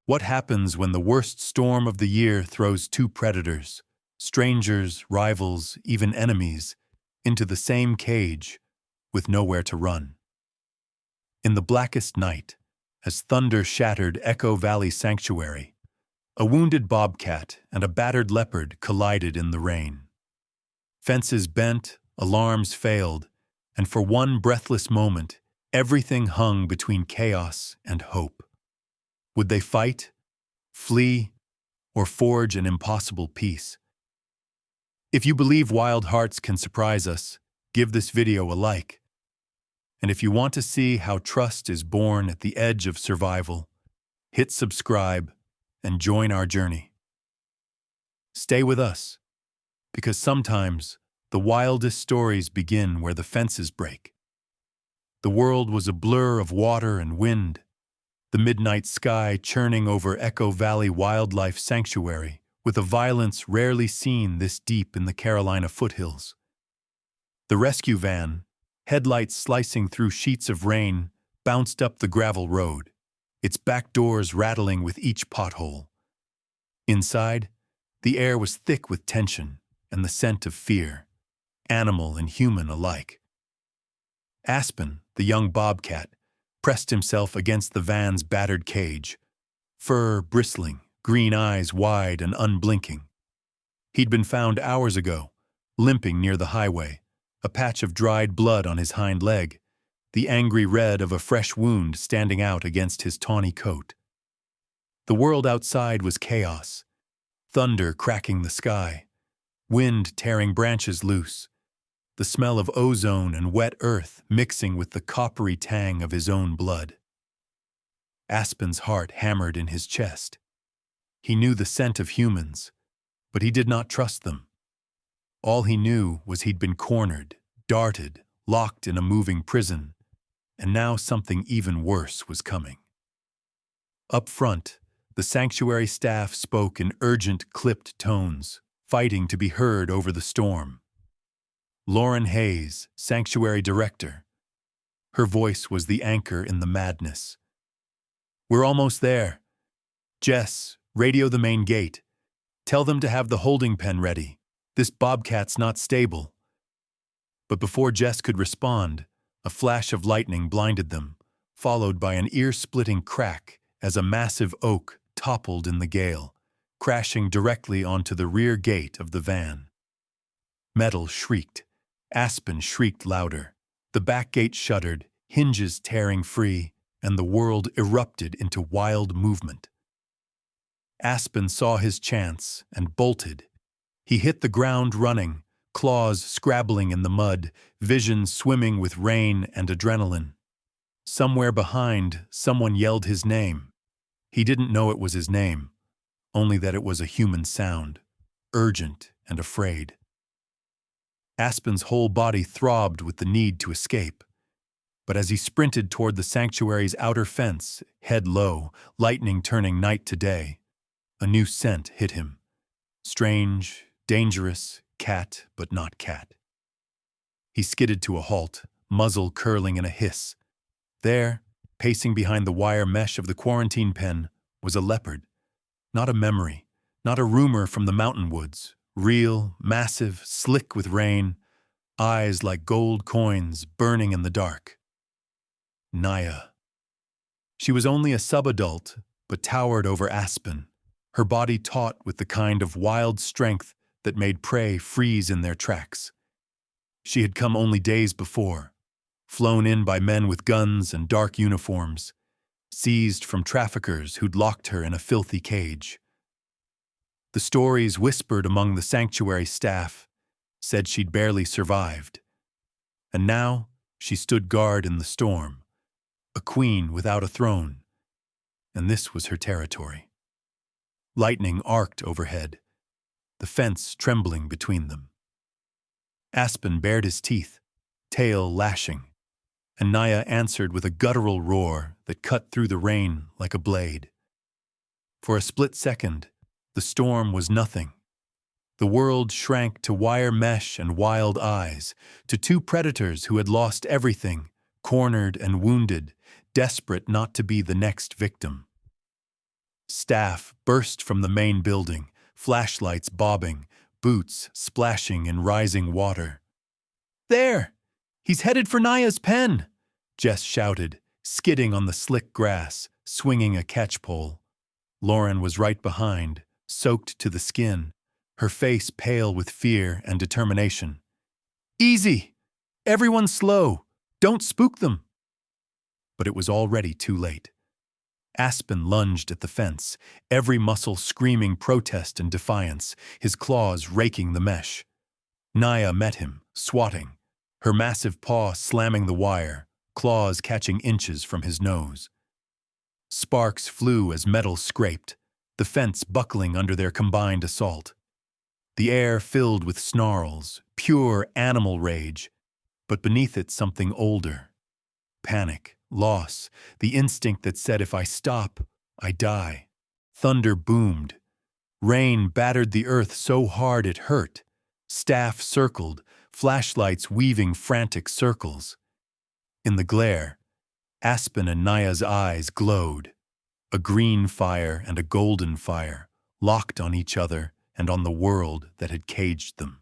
What happens when the worst storm of the year throws two predators, strangers, rivals, even enemies, into the same cage with nowhere to run? In the blackest night, as thunder shattered Echo Valley Sanctuary, a wounded bobcat and a battered leopard collided in the rain. Fences bent, alarms failed, and for one breathless moment, everything hung between chaos and hope. Would they fight, flee, or forge an impossible peace? If you believe wild hearts can surprise us, give this video a like. And if you want to see how trust is born at the edge of survival, hit subscribe and join our journey. Stay with us, because sometimes the wildest stories begin where the fences break. The world was a blur of water and wind, the midnight sky churning over Echo Valley Wildlife Sanctuary with a violence rarely seen this deep in the Carolina foothills. The rescue van, headlights slicing through sheets of rain, bounced up the gravel road, its back doors rattling with each pothole. Inside, the air was thick with tension and the scent of fear, animal and human alike. Aspen, the young bobcat, pressed himself against the van's battered cage, fur bristling, green eyes wide and unblinking. He'd been found hours ago, limping near the highway, a patch of dried blood on his hind leg, the angry red of a fresh wound standing out against his tawny coat. The world outside was chaos, thunder cracking the sky, wind tearing branches loose, the smell of ozone and wet earth mixing with the coppery tang of his own blood. Aspen's heart hammered in his chest. He knew the scent of humans, but he did not trust them. All he knew was he'd been cornered, darted, locked in a moving prison, and now something even worse was coming. Up front, the sanctuary staff spoke in urgent, clipped tones, fighting to be heard over the storm. Lauren Hayes, sanctuary director. Her voice was the anchor in the madness. "We're almost there. Jess, radio the main gate. Tell them to have the holding pen ready. This bobcat's not stable." But before Jess could respond, a flash of lightning blinded them, followed by an ear-splitting crack as a massive oak toppled in the gale, crashing directly onto the rear gate of the van. Metal shrieked. Aspen shrieked louder. The back gate shuddered, hinges tearing free, and the world erupted into wild movement. Aspen saw his chance and bolted. He hit the ground running, claws scrabbling in the mud, vision swimming with rain and adrenaline. Somewhere behind, someone yelled his name. He didn't know it was his name, only that it was a human sound, urgent and afraid. Aspen's whole body throbbed with the need to escape. But as he sprinted toward the sanctuary's outer fence, head low, lightning turning night to day, a new scent hit him. Strange, dangerous, cat but not cat. He skidded to a halt, muzzle curling in a hiss. There, pacing behind the wire mesh of the quarantine pen, was a leopard. Not a memory, not a rumor from the mountain woods. Real, massive, slick with rain, eyes like gold coins burning in the dark. Naya. She was only a subadult, but towered over Aspen, her body taut with the kind of wild strength that made prey freeze in their tracks. She had come only days before, flown in by men with guns and dark uniforms, seized from traffickers who'd locked her in a filthy cage. The stories whispered among the sanctuary staff said she'd barely survived. And now she stood guard in the storm, a queen without a throne, and this was her territory. Lightning arced overhead, the fence trembling between them. Aspen bared his teeth, tail lashing, and Naya answered with a guttural roar that cut through the rain like a blade. For a split second, the storm was nothing. The world shrank to wire mesh and wild eyes, to two predators who had lost everything, cornered and wounded, desperate not to be the next victim. Staff burst from the main building, flashlights bobbing, boots splashing in rising water. "There! He's headed for Naya's pen!" Jess shouted, skidding on the slick grass, swinging a catch-pole. Lauren was right behind, soaked to the skin, her face pale with fear and determination. "Easy! Everyone slow! Don't spook them!" But it was already too late. Aspen lunged at the fence, every muscle screaming protest and defiance, his claws raking the mesh. Naya met him, swatting, her massive paw slamming the wire, claws catching inches from his nose. Sparks flew as metal scraped, the fence buckling under their combined assault. The air filled with snarls, pure animal rage, but beneath it something older. Panic, loss, the instinct that said if I stop, I die. Thunder boomed. Rain battered the earth so hard it hurt. Staff circled, flashlights weaving frantic circles. In the glare, Aspen and Naya's eyes glowed. A green fire and a golden fire, locked on each other and on the world that had caged them.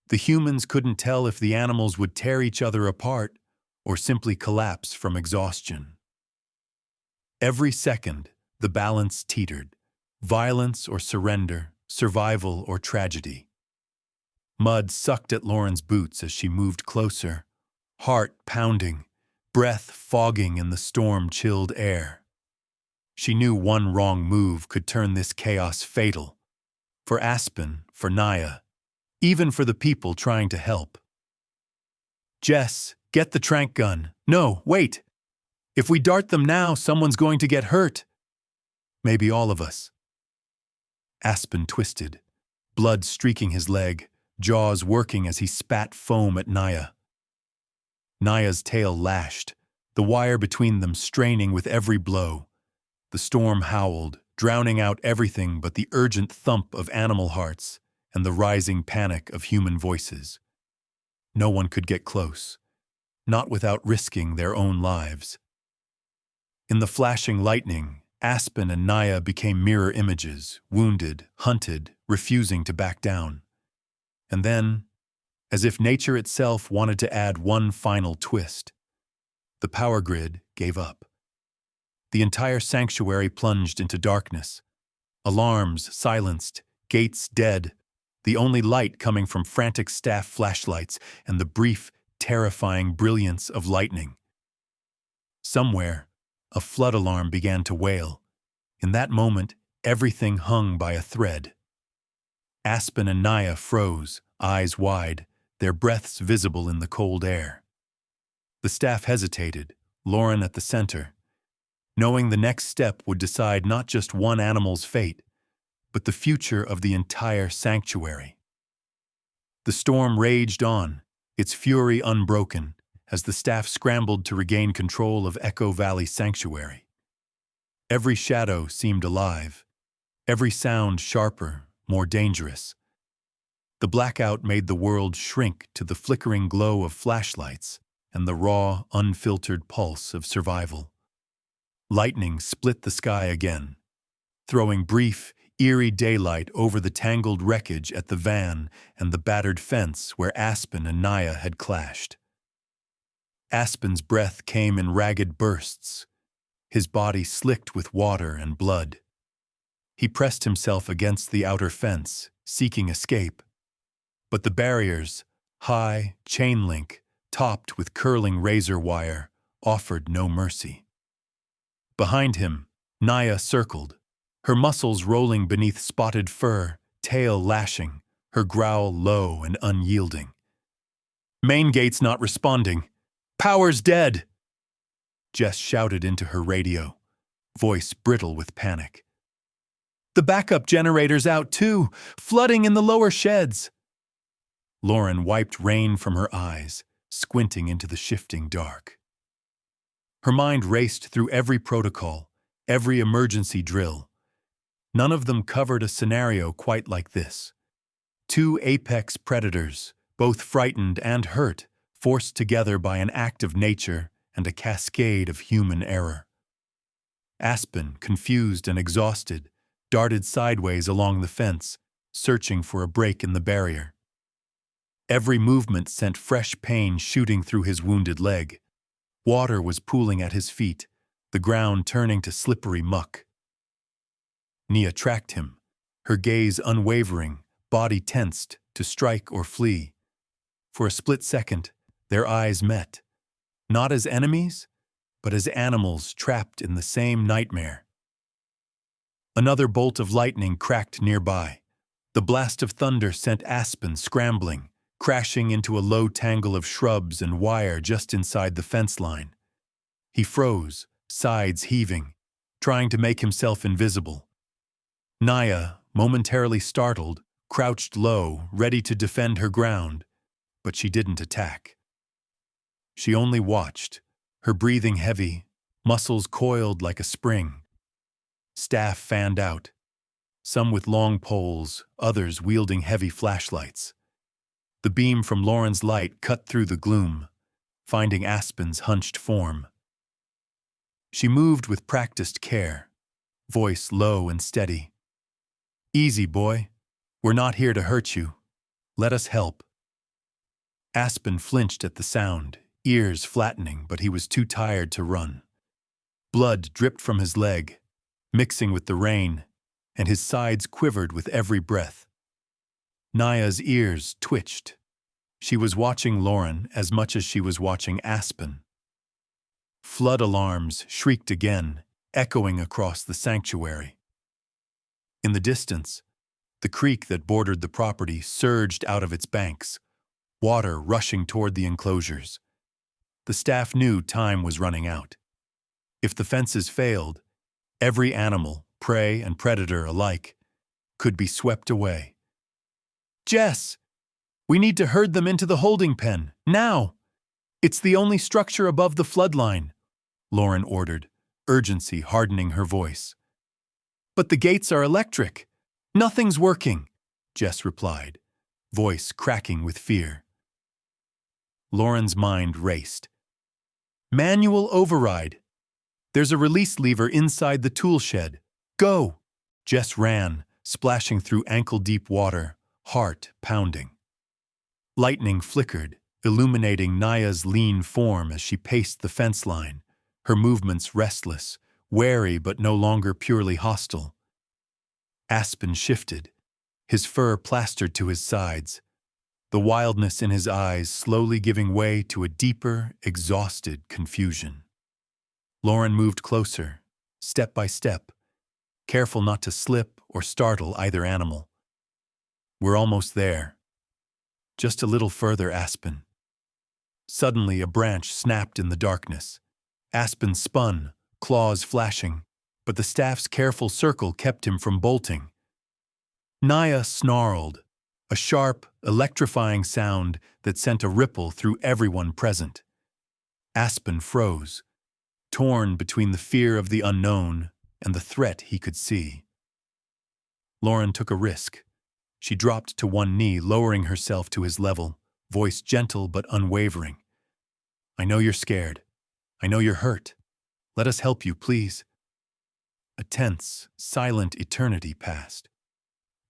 The humans couldn't tell if the animals would tear each other apart or simply collapse from exhaustion. Every second, the balance teetered, violence or surrender, survival or tragedy. Mud sucked at Lauren's boots as she moved closer, heart pounding, breath fogging in the storm-chilled air. She knew one wrong move could turn this chaos fatal. For Aspen, for Naya, even for the people trying to help. "Jess, get the tranq gun. No, wait. If we dart them now, someone's going to get hurt. Maybe all of us." Aspen twisted, blood streaking his leg, jaws working as he spat foam at Naya. Naya's tail lashed, the wire between them straining with every blow. The storm howled, drowning out everything but the urgent thump of animal hearts and the rising panic of human voices. No one could get close, not without risking their own lives. In the flashing lightning, Aspen and Naya became mirror images, wounded, hunted, refusing to back down. And then, as if nature itself wanted to add one final twist, the power grid gave up. The entire sanctuary plunged into darkness. Alarms silenced, gates dead, the only light coming from frantic staff flashlights and the brief, terrifying brilliance of lightning. Somewhere, a flood alarm began to wail. In that moment, everything hung by a thread. Aspen and Naya froze, eyes wide, their breaths visible in the cold air. The staff hesitated, Lauren at the center, knowing the next step would decide not just one animal's fate, but the future of the entire sanctuary. The storm raged on, its fury unbroken, as the staff scrambled to regain control of Echo Valley Sanctuary. Every shadow seemed alive, every sound sharper, more dangerous. The blackout made the world shrink to the flickering glow of flashlights and the raw, unfiltered pulse of survival. Lightning split the sky again, throwing brief, eerie daylight over the tangled wreckage at the van and the battered fence where Aspen and Naya had clashed. Aspen's breath came in ragged bursts, his body slicked with water and blood. He pressed himself against the outer fence, seeking escape. But the barriers, high, chain-link, topped with curling razor wire, offered no mercy. Behind him, Naya circled, her muscles rolling beneath spotted fur, tail lashing, her growl low and unyielding. "Main gate's not responding. Power's dead!" Jess shouted into her radio, voice brittle with panic. "The backup generator's out too, flooding in the lower sheds." Lauren wiped rain from her eyes, squinting into the shifting dark. Her mind raced through every protocol, every emergency drill. None of them covered a scenario quite like this. Two apex predators, both frightened and hurt, forced together by an act of nature and a cascade of human error. Aspen, confused and exhausted, darted sideways along the fence, searching for a break in the barrier. Every movement sent fresh pain shooting through his wounded leg. Water was pooling at his feet, the ground turning to slippery muck. Nia tracked him, her gaze unwavering, body tensed to strike or flee. For a split second, their eyes met, not as enemies, but as animals trapped in the same nightmare. Another bolt of lightning cracked nearby. The blast of thunder sent Aspen scrambling, crashing into a low tangle of shrubs and wire just inside the fence line. He froze, sides heaving, trying to make himself invisible. Nia, momentarily startled, crouched low, ready to defend her ground, but she didn't attack. She only watched, her breathing heavy, muscles coiled like a spring. Staff fanned out, some with long poles, others wielding heavy flashlights. The beam from Lauren's light cut through the gloom, finding Aspen's hunched form. She moved with practiced care, voice low and steady. "Easy, boy. We're not here to hurt you. Let us help." Aspen flinched at the sound, ears flattening, but he was too tired to run. Blood dripped from his leg, mixing with the rain, and his sides quivered with every breath. Nia's ears twitched. She was watching Lauren as much as she was watching Aspen. Flood alarms shrieked again, echoing across the sanctuary. In the distance, the creek that bordered the property surged out of its banks, water rushing toward the enclosures. The staff knew time was running out. If the fences failed, every animal, prey and predator alike, could be swept away. "Jess! We need to herd them into the holding pen, now! It's the only structure above the flood line," Lauren ordered, urgency hardening her voice. "But the gates are electric. Nothing's working," Jess replied, voice cracking with fear. Lauren's mind raced. "Manual override. There's a release lever inside the tool shed. Go!" Jess ran, splashing through ankle-deep water, heart pounding. Lightning flickered, illuminating Nia's lean form as she paced the fence line, her movements restless, wary but no longer purely hostile. Aspen shifted, his fur plastered to his sides, the wildness in his eyes slowly giving way to a deeper, exhausted confusion. Lauren moved closer, step by step, careful not to slip or startle either animal. "We're almost there. Just a little further, Aspen." Suddenly, a branch snapped in the darkness. Aspen spun, claws flashing, but the staff's careful circle kept him from bolting. Nia snarled, a sharp, electrifying sound that sent a ripple through everyone present. Aspen froze, torn between the fear of the unknown and the threat he could see. Lauren took a risk. She dropped to one knee, lowering herself to his level, voice gentle but unwavering. "I know you're scared. I know you're hurt. Let us help you, please." A tense, silent eternity passed.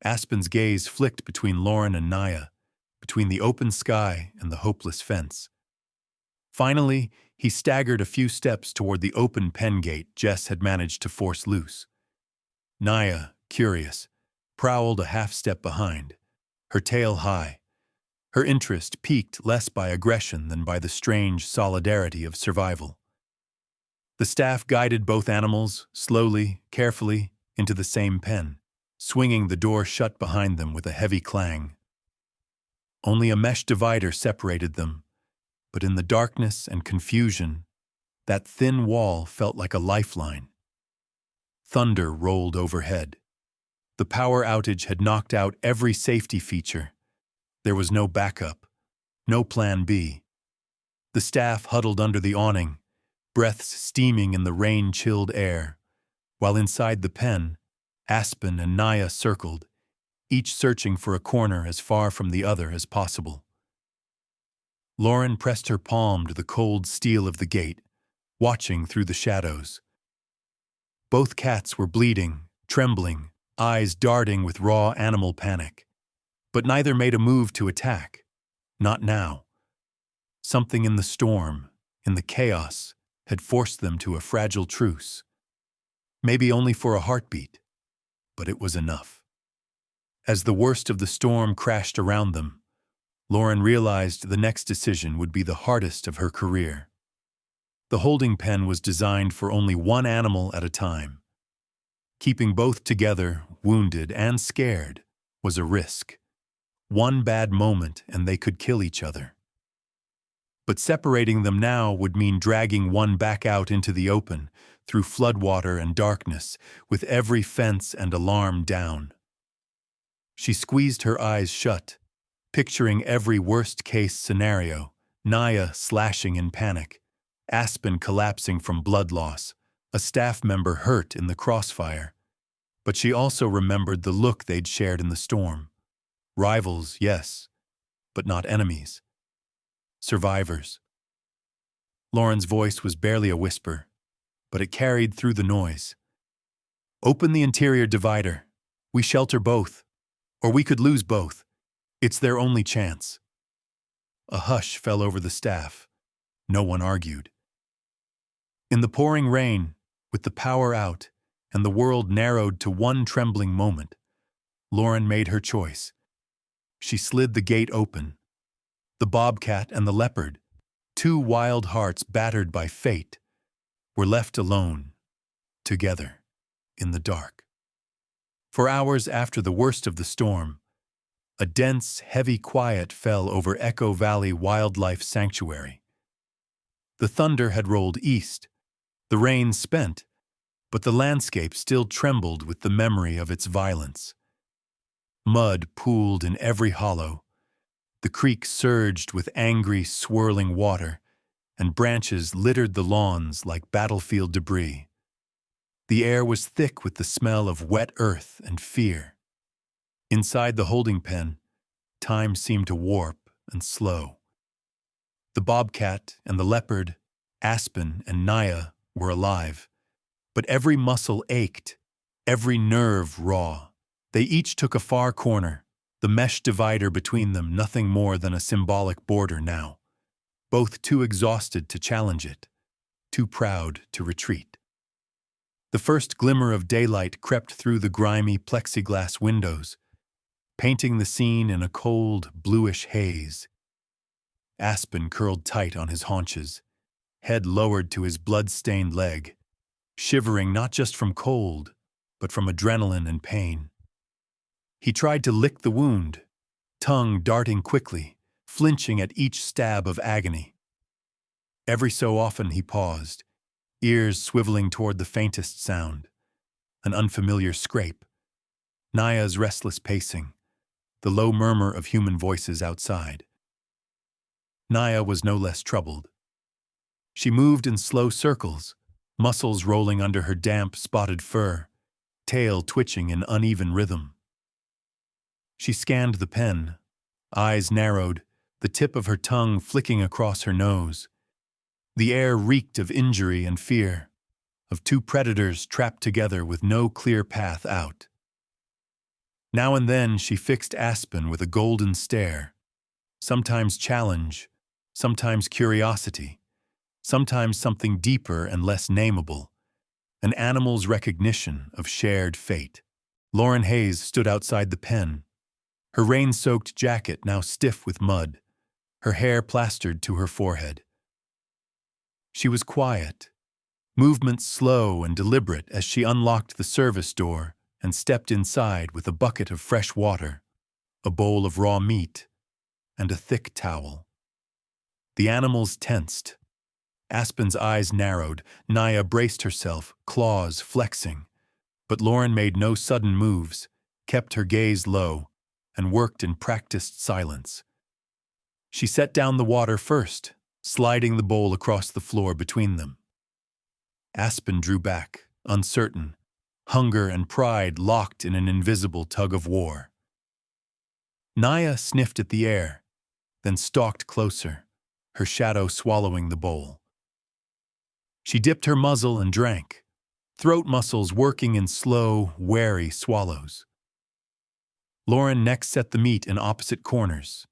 Aspen's gaze flicked between Lauren and Nia, between the open sky and the hopeless fence. Finally, he staggered a few steps toward the open pen gate Jess had managed to force loose. Nia, curious, prowled a half-step behind, her tail high, her interest piqued less by aggression than by the strange solidarity of survival. The staff guided both animals, slowly, carefully, into the same pen, swinging the door shut behind them with a heavy clang. Only a mesh divider separated them, but in the darkness and confusion, that thin wall felt like a lifeline. Thunder rolled overhead. The power outage had knocked out every safety feature. There was no backup, no plan B. The staff huddled under the awning, breaths steaming in the rain-chilled air, while inside the pen, Aspen and Nia circled, each searching for a corner as far from the other as possible. Lauren pressed her palm to the cold steel of the gate, watching through the shadows. Both cats were bleeding, trembling, eyes darting with raw animal panic. But neither made a move to attack. Not now. Something in the storm, in the chaos, had forced them to a fragile truce. Maybe only for a heartbeat, but it was enough. As the worst of the storm crashed around them, Lauren realized the next decision would be the hardest of her career. The holding pen was designed for only one animal at a time. Keeping both together, wounded and scared, was a risk. One bad moment and they could kill each other. But separating them now would mean dragging one back out into the open, through floodwater and darkness, with every fence and alarm down. She squeezed her eyes shut, picturing every worst-case scenario: Naya slashing in panic, Aspen collapsing from blood loss, a staff member hurt in the crossfire. But she also remembered the look they'd shared in the storm. Rivals, yes, but not enemies. Survivors. Lauren's voice was barely a whisper, but it carried through the noise. Open the interior divider. We shelter both. Or we could lose both. It's their only chance. A hush fell over the staff. No one argued. In the pouring rain, with the power out, and the world narrowed to one trembling moment, Lauren made her choice. She slid the gate open. The Bobcat and the Leopard, two wild hearts battered by fate, were left alone, together, in the dark. For hours after the worst of the storm, a dense, heavy quiet fell over Echo Valley Wildlife Sanctuary. The thunder had rolled east, the rain spent, but the landscape still trembled with the memory of its violence. Mud pooled in every hollow, the creek surged with angry, swirling water, and branches littered the lawns like battlefield debris. The air was thick with the smell of wet earth and fear. Inside the holding pen, time seemed to warp and slow. The Bobcat and the Leopard, Aspen and Naya were alive, but every muscle ached, every nerve raw. They each took a far corner, the mesh divider between them nothing more than a symbolic border now, both too exhausted to challenge it, too proud to retreat. The first glimmer of daylight crept through the grimy plexiglass windows, painting the scene in a cold, bluish haze. Aspen curled tight on his haunches, head lowered to his blood-stained leg, shivering not just from cold, but from adrenaline and pain. He tried to lick the wound, tongue darting quickly, flinching at each stab of agony. Every so often he paused, ears swiveling toward the faintest sound, an unfamiliar scrape, Naya's restless pacing, the low murmur of human voices outside. Naya was no less troubled. She moved in slow circles, muscles rolling under her damp, spotted fur, tail twitching in uneven rhythm. She scanned the pen, eyes narrowed, the tip of her tongue flicking across her nose. The air reeked of injury and fear, of two predators trapped together with no clear path out. Now and then she fixed Aspen with a golden stare, sometimes challenge, sometimes curiosity, sometimes something deeper and less nameable, an animal's recognition of shared fate. Lauren Hayes stood outside the pen, her rain-soaked jacket now stiff with mud, her hair plastered to her forehead. She was quiet, movements slow and deliberate as she unlocked the service door and stepped inside with a bucket of fresh water, a bowl of raw meat, and a thick towel. The animals tensed. Aspen's eyes narrowed, Naya braced herself, claws flexing. But Lauren made no sudden moves, kept her gaze low, and worked in practiced silence. She set down the water first, sliding the bowl across the floor between them. Aspen drew back, uncertain, hunger and pride locked in an invisible tug-of-war. Naya sniffed at the air, then stalked closer, her shadow swallowing the bowl. She dipped her muzzle and drank, throat muscles working in slow, wary swallows. Lauren next set the meat in opposite corners,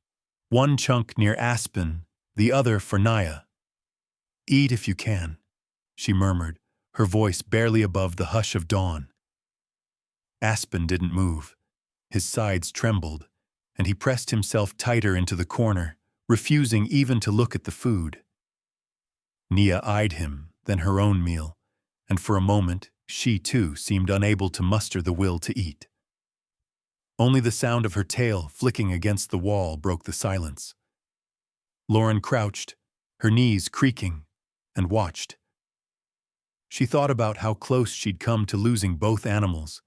one chunk near Aspen, the other for Naya. "Eat if you can," she murmured, her voice barely above the hush of dawn. Aspen didn't move. His sides trembled, and he pressed himself tighter into the corner, refusing even to look at the food. Nia eyed him, then her own meal, and for a moment she too seemed unable to muster the will to eat. Only the sound of her tail flicking against the wall broke the silence. Lauren crouched, her knees creaking, and watched. She thought about how close she'd come to losing both animals,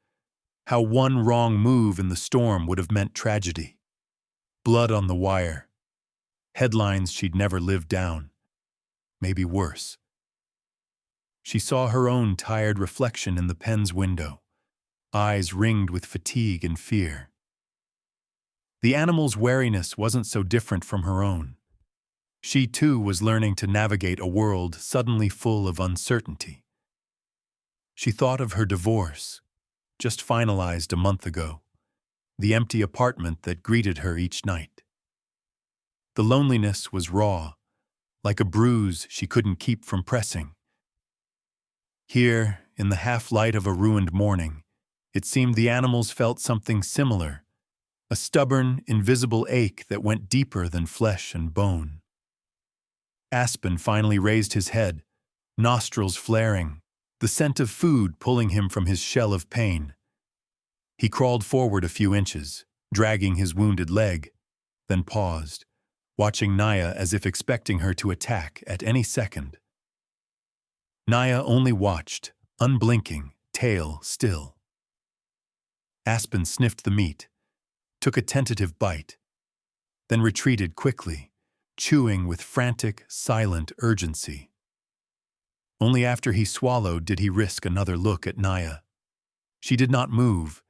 how one wrong move in the storm would have meant tragedy. Blood on the wire. Headlines she'd never lived down. Maybe worse. She saw her own tired reflection in the pen's window, eyes ringed with fatigue and fear. The animal's wariness wasn't so different from her own. She too was learning to navigate a world suddenly full of uncertainty. She thought of her divorce, just finalized a month ago, the empty apartment that greeted her each night. The loneliness was raw, like a bruise she couldn't keep from pressing. Here, in the half-light of a ruined morning, it seemed the animals felt something similar, a stubborn, invisible ache that went deeper than flesh and bone. Aspen finally raised his head, nostrils flaring, the scent of food pulling him from his shell of pain. He crawled forward a few inches, dragging his wounded leg, then paused, watching Naya as if expecting her to attack at any second. Naya only watched, unblinking, tail still. Aspen sniffed the meat, took a tentative bite, then retreated quickly, chewing with frantic, silent urgency. Only after he swallowed did he risk another look at Naya. She did not move,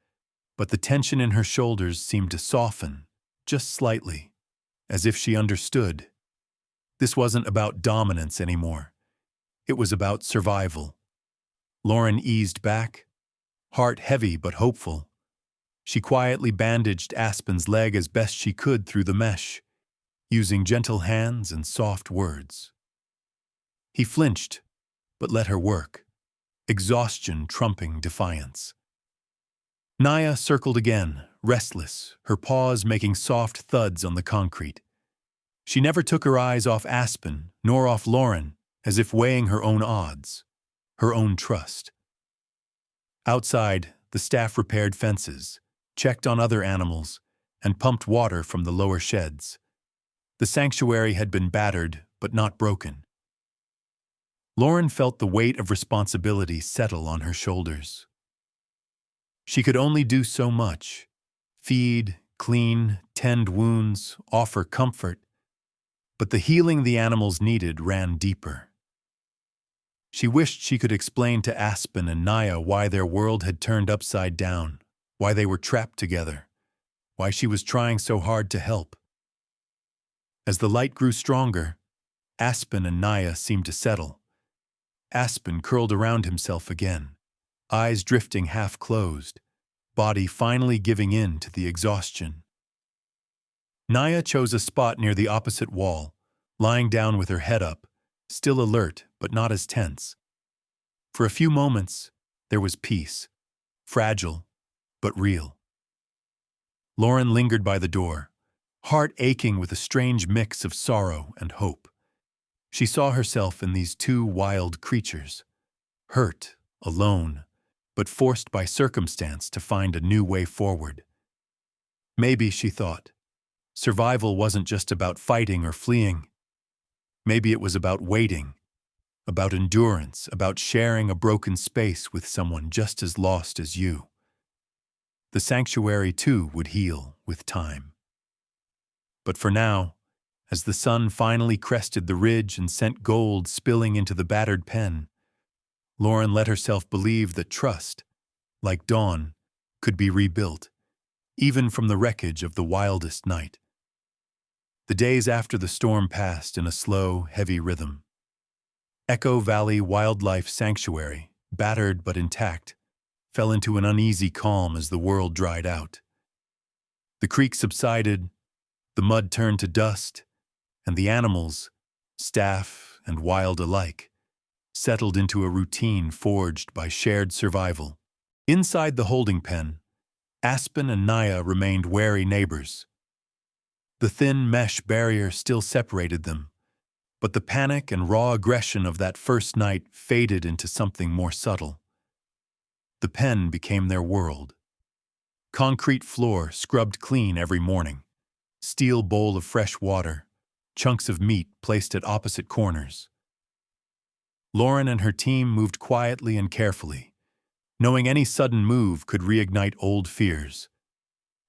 but the tension in her shoulders seemed to soften, just slightly, as if she understood. This wasn't about dominance anymore. It was about survival. Lauren eased back, heart heavy but hopeful. She quietly bandaged Aspen's leg as best she could through the mesh, using gentle hands and soft words. He flinched, but let her work, exhaustion trumping defiance. Naya circled again, restless, her paws making soft thuds on the concrete. She never took her eyes off Aspen, nor off Lauren, as if weighing her own odds, her own trust. Outside, the staff repaired fences, checked on other animals, and pumped water from the lower sheds. The sanctuary had been battered, but not broken. Lauren felt the weight of responsibility settle on her shoulders. She could only do so much: feed, clean, tend wounds, offer comfort. But the healing the animals needed ran deeper. She wished she could explain to Aspen and Naya why their world had turned upside down, why they were trapped together, why she was trying so hard to help. As the light grew stronger, Aspen and Naya seemed to settle. Aspen curled around himself again, eyes drifting half-closed, body finally giving in to the exhaustion. Naya chose a spot near the opposite wall, lying down with her head up, still alert but not as tense. For a few moments, there was peace, fragile but real. Lauren lingered by the door, heart aching with a strange mix of sorrow and hope. She saw herself in these two wild creatures, hurt, alone, but forced by circumstance to find a new way forward. Maybe, she thought, survival wasn't just about fighting or fleeing. Maybe it was about waiting, about endurance, about sharing a broken space with someone just as lost as you. The sanctuary, too, would heal with time. But for now, as the sun finally crested the ridge and sent gold spilling into the battered pen, Lauren let herself believe that trust, like dawn, could be rebuilt, even from the wreckage of the wildest night. The days after the storm passed in a slow, heavy rhythm. Echo Valley Wildlife Sanctuary, battered but intact, fell into an uneasy calm as the world dried out. The creek subsided, the mud turned to dust, and the animals, staff and wild alike, settled into a routine forged by shared survival. Inside the holding pen, Aspen and Naya remained wary neighbors. The thin mesh barrier still separated them, but the panic and raw aggression of that first night faded into something more subtle. The pen became their world. Concrete floor scrubbed clean every morning, steel bowl of fresh water, chunks of meat placed at opposite corners. Lauren and her team moved quietly and carefully, knowing any sudden move could reignite old fears.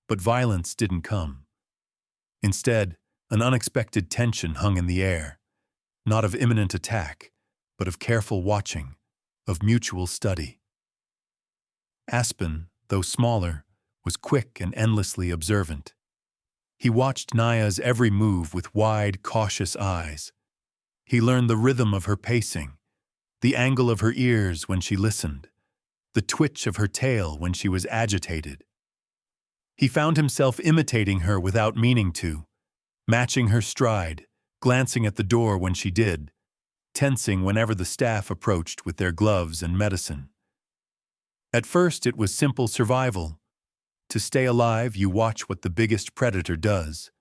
But violence didn't come. Instead, an unexpected tension hung in the air, not of imminent attack, but of careful watching, of mutual study. Aspen, though smaller, was quick and endlessly observant. He watched Naya's every move with wide, cautious eyes. He learned the rhythm of her pacing, the angle of her ears when she listened, the twitch of her tail when she was agitated. He found himself imitating her without meaning to, matching her stride, glancing at the door when she did, tensing whenever the staff approached with their gloves and medicine. At first, it was simple survival. To stay alive, you watch what the biggest predator does.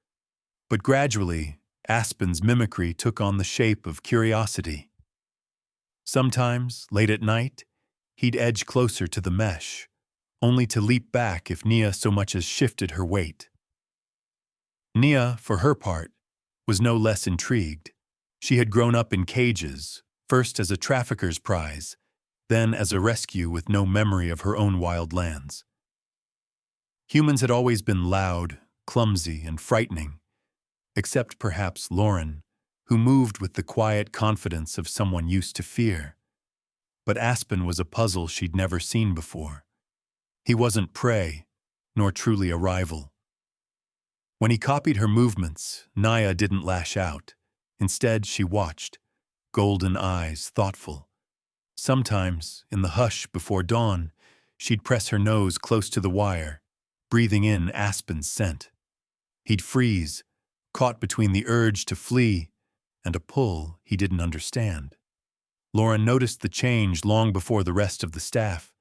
But gradually, Aspen's mimicry took on the shape of curiosity. Sometimes, late at night, he'd edge closer to the mesh, only to leap back if Nia so much as shifted her weight. Nia, for her part, was no less intrigued. She had grown up in cages, first as a trafficker's prize, then as a rescue with no memory of her own wild lands. Humans had always been loud, clumsy, and frightening, except perhaps Lauren, who moved with the quiet confidence of someone used to fear. But Aspen was a puzzle she'd never seen before. He wasn't prey, nor truly a rival. When he copied her movements, Naya didn't lash out. Instead, she watched, golden eyes thoughtful. Sometimes, in the hush before dawn, she'd press her nose close to the wire, breathing in Aspen's scent. He'd freeze, caught between the urge to flee and a pull he didn't understand. Lauren noticed the change long before the rest of the staff.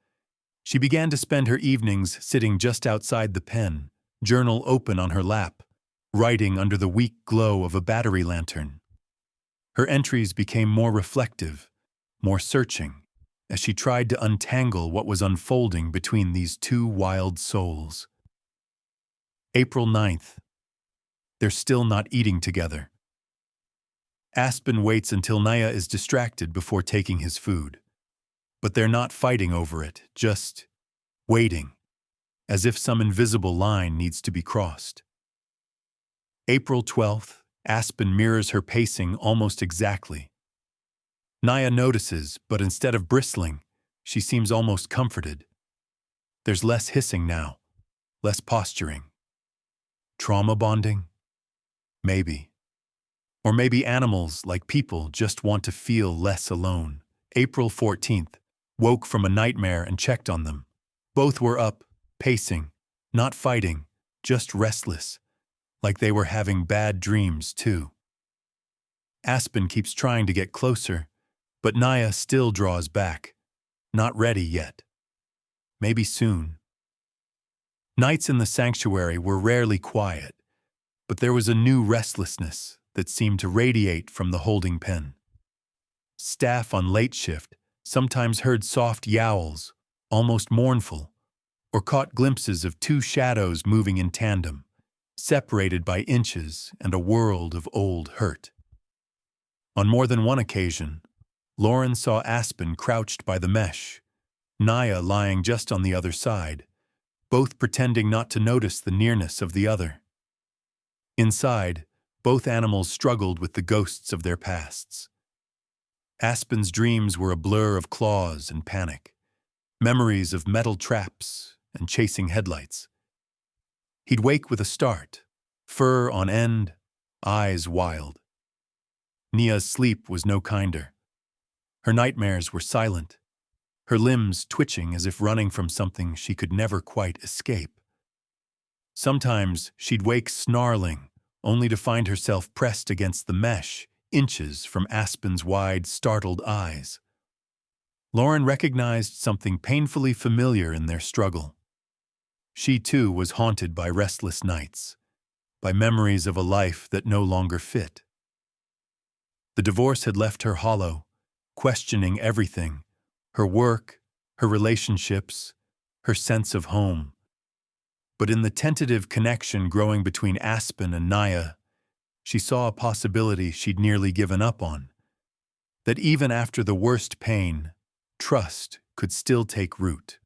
She began to spend her evenings sitting just outside the pen, journal open on her lap, writing under the weak glow of a battery lantern. Her entries became more reflective, more searching, as she tried to untangle what was unfolding between these two wild souls. April 9th. They're still not eating together. Aspen waits until Naya is distracted before taking his food. But they're not fighting over it, just waiting, as if some invisible line needs to be crossed. April 12th, Aspen mirrors her pacing almost exactly. Naya notices, but instead of bristling, she seems almost comforted. There's less hissing now, less posturing. Trauma bonding? Maybe. Or maybe animals, like people, just want to feel less alone. April 14th, woke from a nightmare and checked on them. Both were up, pacing, not fighting, just restless, like they were having bad dreams too. Aspen keeps trying to get closer, but Naya still draws back, not ready yet. Maybe soon. Nights in the sanctuary were rarely quiet, but there was a new restlessness that seemed to radiate from the holding pen. Staff on late shift sometimes heard soft yowls, almost mournful, or caught glimpses of two shadows moving in tandem, separated by inches and a world of old hurt. On more than one occasion, Lauren saw Aspen crouched by the mesh, Naya lying just on the other side, both pretending not to notice the nearness of the other. Inside, both animals struggled with the ghosts of their pasts. Aspen's dreams were a blur of claws and panic, memories of metal traps and chasing headlights. He'd wake with a start, fur on end, eyes wild. Nia's sleep was no kinder. Her nightmares were silent, her limbs twitching as if running from something she could never quite escape. Sometimes she'd wake snarling, only to find herself pressed against the mesh, inches from Aspen's wide, startled eyes. Lauren recognized something painfully familiar in their struggle. She too was haunted by restless nights, by memories of a life that no longer fit. The divorce had left her hollow, questioning everything: her work, her relationships, her sense of home. But in the tentative connection growing between Aspen and Naya, she saw a possibility she'd nearly given up on: that even after the worst pain, trust could still take root.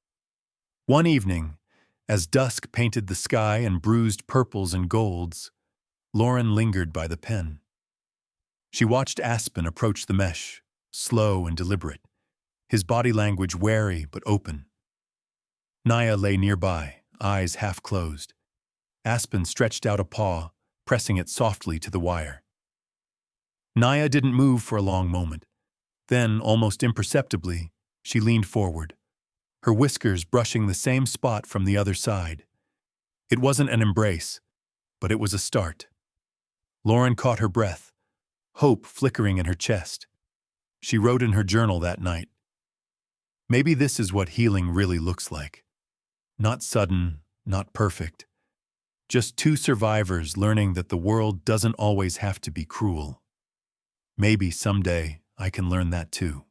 One evening, as dusk painted the sky in bruised purples and golds, Lauren lingered by the pen. She watched Aspen approach the mesh, slow and deliberate, his body language wary but open. Naya lay nearby, eyes half closed. Aspen stretched out a paw, pressing it softly to the wire. Naya didn't move for a long moment. Then, almost imperceptibly, she leaned forward, her whiskers brushing the same spot from the other side. It wasn't an embrace, but it was a start. Lauren caught her breath, hope flickering in her chest. She wrote in her journal that night, "Maybe this is what healing really looks like. Not sudden, not perfect. Just two survivors learning that the world doesn't always have to be cruel. Maybe someday I can learn that too."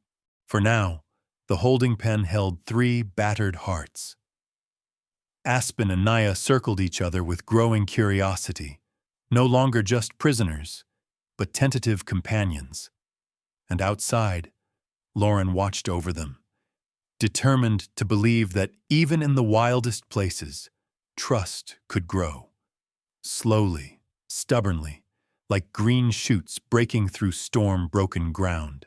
For now, the holding pen held 3 battered hearts. Aspen and Naya circled each other with growing curiosity, no longer just prisoners, but tentative companions. And outside, Lauren watched over them, determined to believe that even in the wildest places, trust could grow. Slowly, stubbornly, like green shoots breaking through storm-broken ground.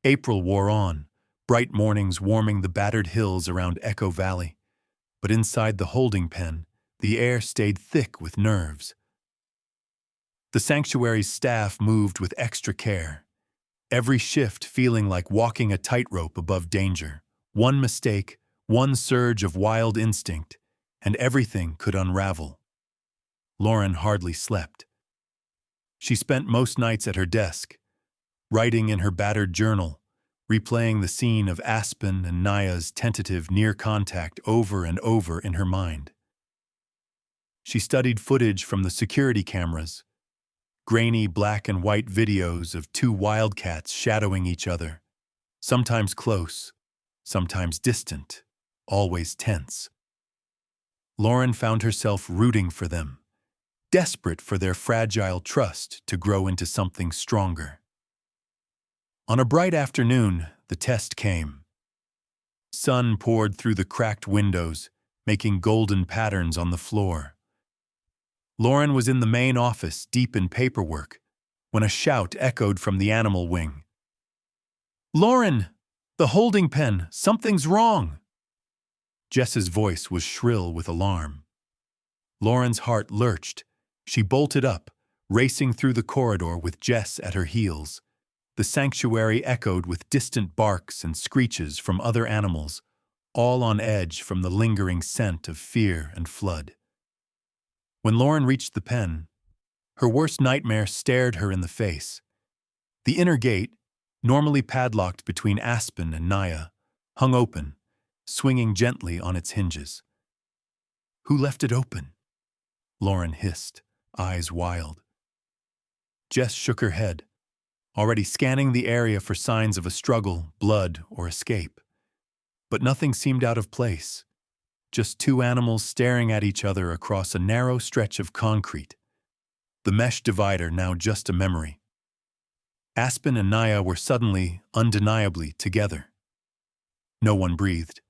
April wore on, bright mornings warming the battered hills around Echo Valley. But inside the holding pen, the air stayed thick with nerves. The sanctuary's staff moved with extra care, every shift feeling like walking a tightrope above danger. One mistake, one surge of wild instinct, and everything could unravel. Lauren hardly slept. She spent most nights at her desk, writing in her battered journal, replaying the scene of Aspen and Naya's tentative near contact over and over in her mind. She studied footage from the security cameras, grainy black and white videos of 2 wildcats shadowing each other, sometimes close, sometimes distant, always tense. Lauren found herself rooting for them, desperate for their fragile trust to grow into something stronger. On a bright afternoon, the test came. Sun poured through the cracked windows, making golden patterns on the floor. Lauren was in the main office, deep in paperwork, when a shout echoed from the animal wing. "Lauren! The holding pen! Something's wrong!" Jess's voice was shrill with alarm. Lauren's heart lurched. She bolted up, racing through the corridor with Jess at her heels. The sanctuary echoed with distant barks and screeches from other animals, all on edge from the lingering scent of fear and flood. When Lauren reached the pen, her worst nightmare stared her in the face. The inner gate, normally padlocked between Aspen and Naya, hung open, swinging gently on its hinges. "Who left it open?" Lauren hissed, eyes wild. Jess shook her head, already scanning the area for signs of a struggle, blood, or escape. But nothing seemed out of place. Just 2 animals staring at each other across a narrow stretch of concrete. The mesh divider now just a memory. Aspen and Naya were suddenly, undeniably, together. No one breathed.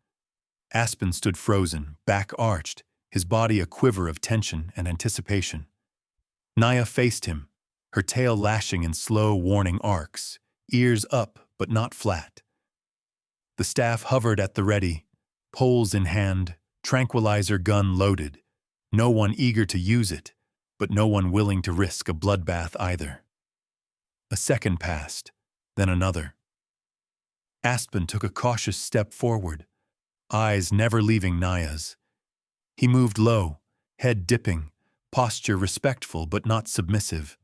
Aspen stood frozen, back arched, his body a quiver of tension and anticipation. Naya faced him, her tail lashing in slow, warning arcs, ears up but not flat. The staff hovered at the ready, poles in hand, tranquilizer gun loaded, no one eager to use it, but no one willing to risk a bloodbath either. A second passed, then another. Aspen took a cautious step forward, eyes never leaving Naya's. He moved low, head dipping, posture respectful but not submissive.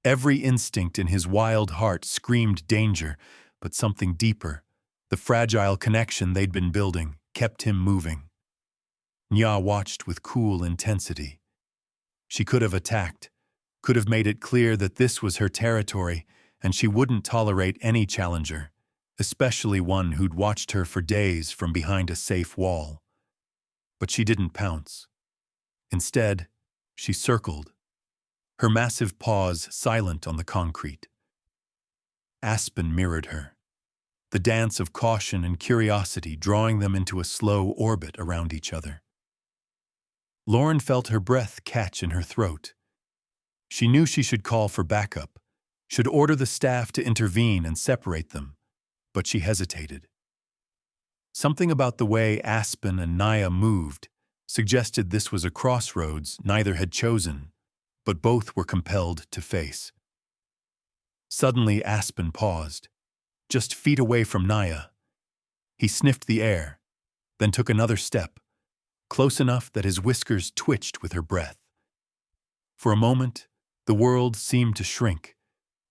Every instinct in his wild heart screamed danger, but something deeper, the fragile connection they'd been building, kept him moving. Nya watched with cool intensity. She could have attacked, could have made it clear that this was her territory, and she wouldn't tolerate any challenger, especially one who'd watched her for days from behind a safe wall. But she didn't pounce. Instead, she circled, her massive paws silent on the concrete. Aspen mirrored her, the dance of caution and curiosity drawing them into a slow orbit around each other. Lauren felt her breath catch in her throat. She knew she should call for backup, should order the staff to intervene and separate them, but she hesitated. Something about the way Aspen and Naya moved suggested this was a crossroads neither had chosen, but both were compelled to face. Suddenly Aspen paused, just feet away from Naya. He sniffed the air, then took another step, close enough that his whiskers twitched with her breath. For a moment, the world seemed to shrink.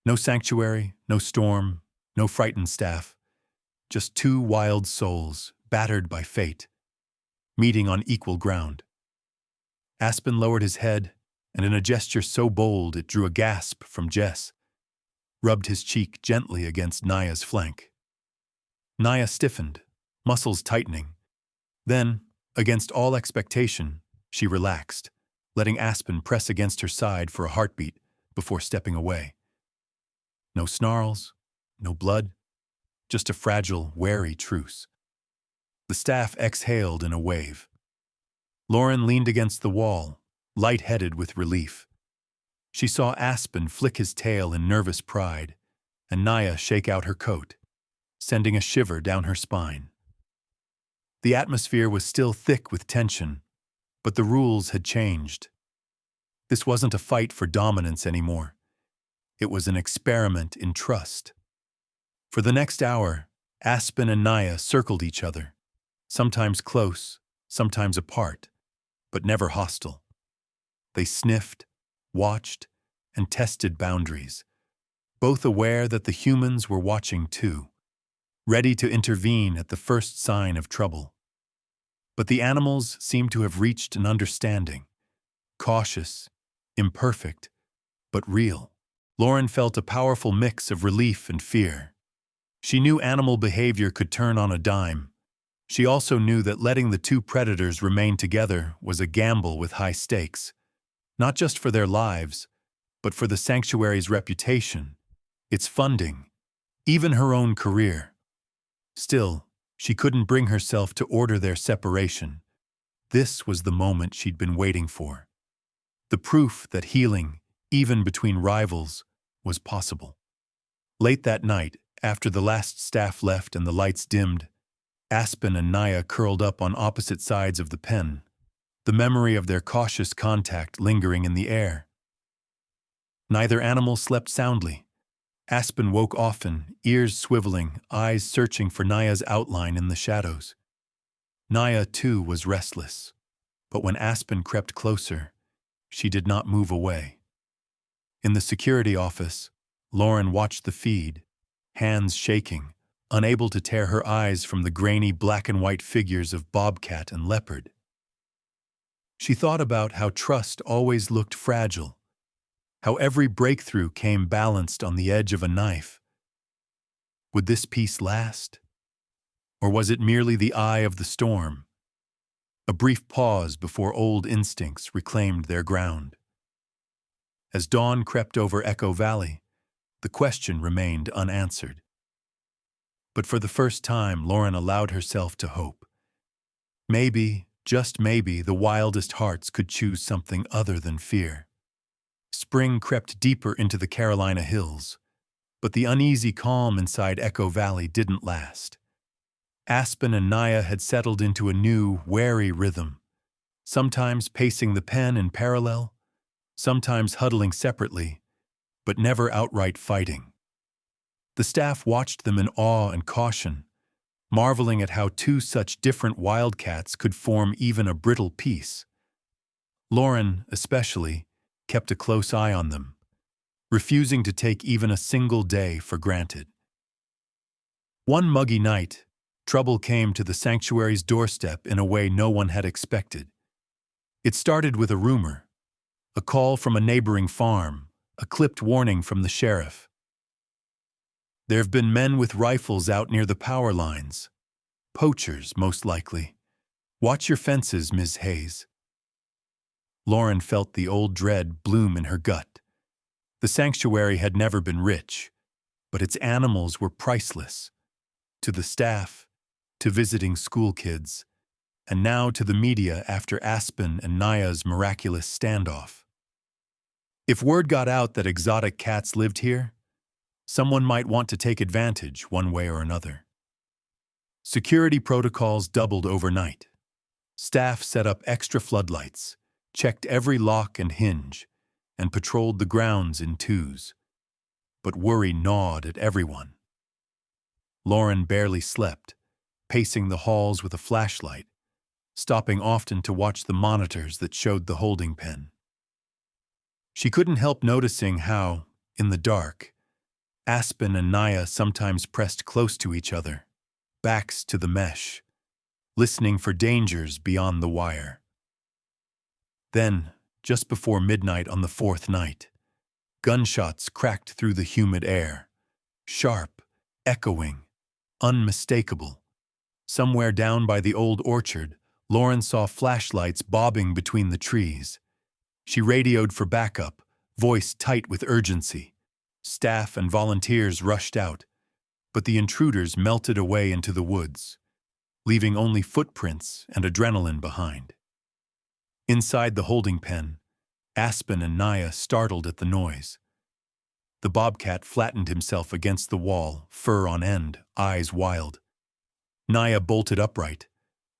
No sanctuary, no storm, no frightened staff. Just two wild souls, battered by fate, meeting on equal ground. Aspen lowered his head, and in a gesture so bold it drew a gasp from Jess, rubbed his cheek gently against Naya's flank. Naya stiffened, muscles tightening. Then, against all expectation, she relaxed, letting Aspen press against her side for a heartbeat before stepping away. No snarls, no blood, just a fragile, wary truce. The staff exhaled in a wave. Lauren leaned against the wall, light-headed with relief. She saw Aspen flick his tail in nervous pride, and Naya shake out her coat, sending a shiver down her spine. The atmosphere was still thick with tension, but the rules had changed. This wasn't a fight for dominance anymore. It was an experiment in trust. For the next hour, Aspen and Naya circled each other, sometimes close, sometimes apart, but never hostile. They sniffed, watched, and tested boundaries, both aware that the humans were watching too, ready to intervene at the first sign of trouble. But the animals seemed to have reached an understanding, cautious, imperfect, but real. Lauren felt a powerful mix of relief and fear. She knew animal behavior could turn on a dime. She also knew that letting the two predators remain together was a gamble with high stakes, not just for their lives, but for the sanctuary's reputation, its funding, even her own career. Still, she couldn't bring herself to order their separation. This was the moment she'd been waiting for. The proof that healing, even between rivals, was possible. Late that night, after the last staff left and the lights dimmed, Aspen and Naya curled up on opposite sides of the pen, the memory of their cautious contact lingering in the air. Neither animal slept soundly. Aspen woke often, ears swiveling, eyes searching for Naya's outline in the shadows. Naya, too, was restless, but when Aspen crept closer, she did not move away. In the security office, Lauren watched the feed, hands shaking, unable to tear her eyes from the grainy black and white figures of Bobcat and Leopard. She thought about how trust always looked fragile, how every breakthrough came balanced on the edge of a knife. Would this peace last? Or was it merely the eye of the storm? A brief pause before old instincts reclaimed their ground. As dawn crept over Echo Valley, the question remained unanswered. But for the first time, Lauren allowed herself to hope. Maybe, just maybe, the wildest hearts could choose something other than fear. Spring crept deeper into the Carolina hills, but the uneasy calm inside Echo Valley didn't last. Aspen and Naya had settled into a new, wary rhythm, sometimes pacing the pen in parallel, sometimes huddling separately, but never outright fighting. The staff watched them in awe and caution, marveling at how two such different wildcats could form even a brittle piece. Lauren, especially, kept a close eye on them, refusing to take even a single day for granted. One muggy night, trouble came to the sanctuary's doorstep in a way no one had expected. It started with a rumor, a call from a neighboring farm, a clipped warning from the sheriff. There have been men with rifles out near the power lines. Poachers, most likely. Watch your fences, Ms. Hayes. Lauren felt the old dread bloom in her gut. The sanctuary had never been rich, but its animals were priceless. To the staff, to visiting school kids, and now to the media after Aspen and Naya's miraculous standoff. If word got out that exotic cats lived here, someone might want to take advantage one way or another. Security protocols doubled overnight. Staff set up extra floodlights, checked every lock and hinge, and patrolled the grounds in twos. But worry gnawed at everyone. Lauren barely slept, pacing the halls with a flashlight, stopping often to watch the monitors that showed the holding pen. She couldn't help noticing how, in the dark, Aspen and Naya sometimes pressed close to each other, backs to the mesh, listening for dangers beyond the wire. Then, just before midnight on the fourth night, gunshots cracked through the humid air, sharp, echoing, unmistakable. Somewhere down by the old orchard, Lauren saw flashlights bobbing between the trees. She radioed for backup, voice tight with urgency. Staff and volunteers rushed out, but the intruders melted away into the woods, leaving only footprints and adrenaline behind. Inside the holding pen, Aspen and Naya startled at the noise. The bobcat flattened himself against the wall, fur on end, eyes wild. Naya bolted upright,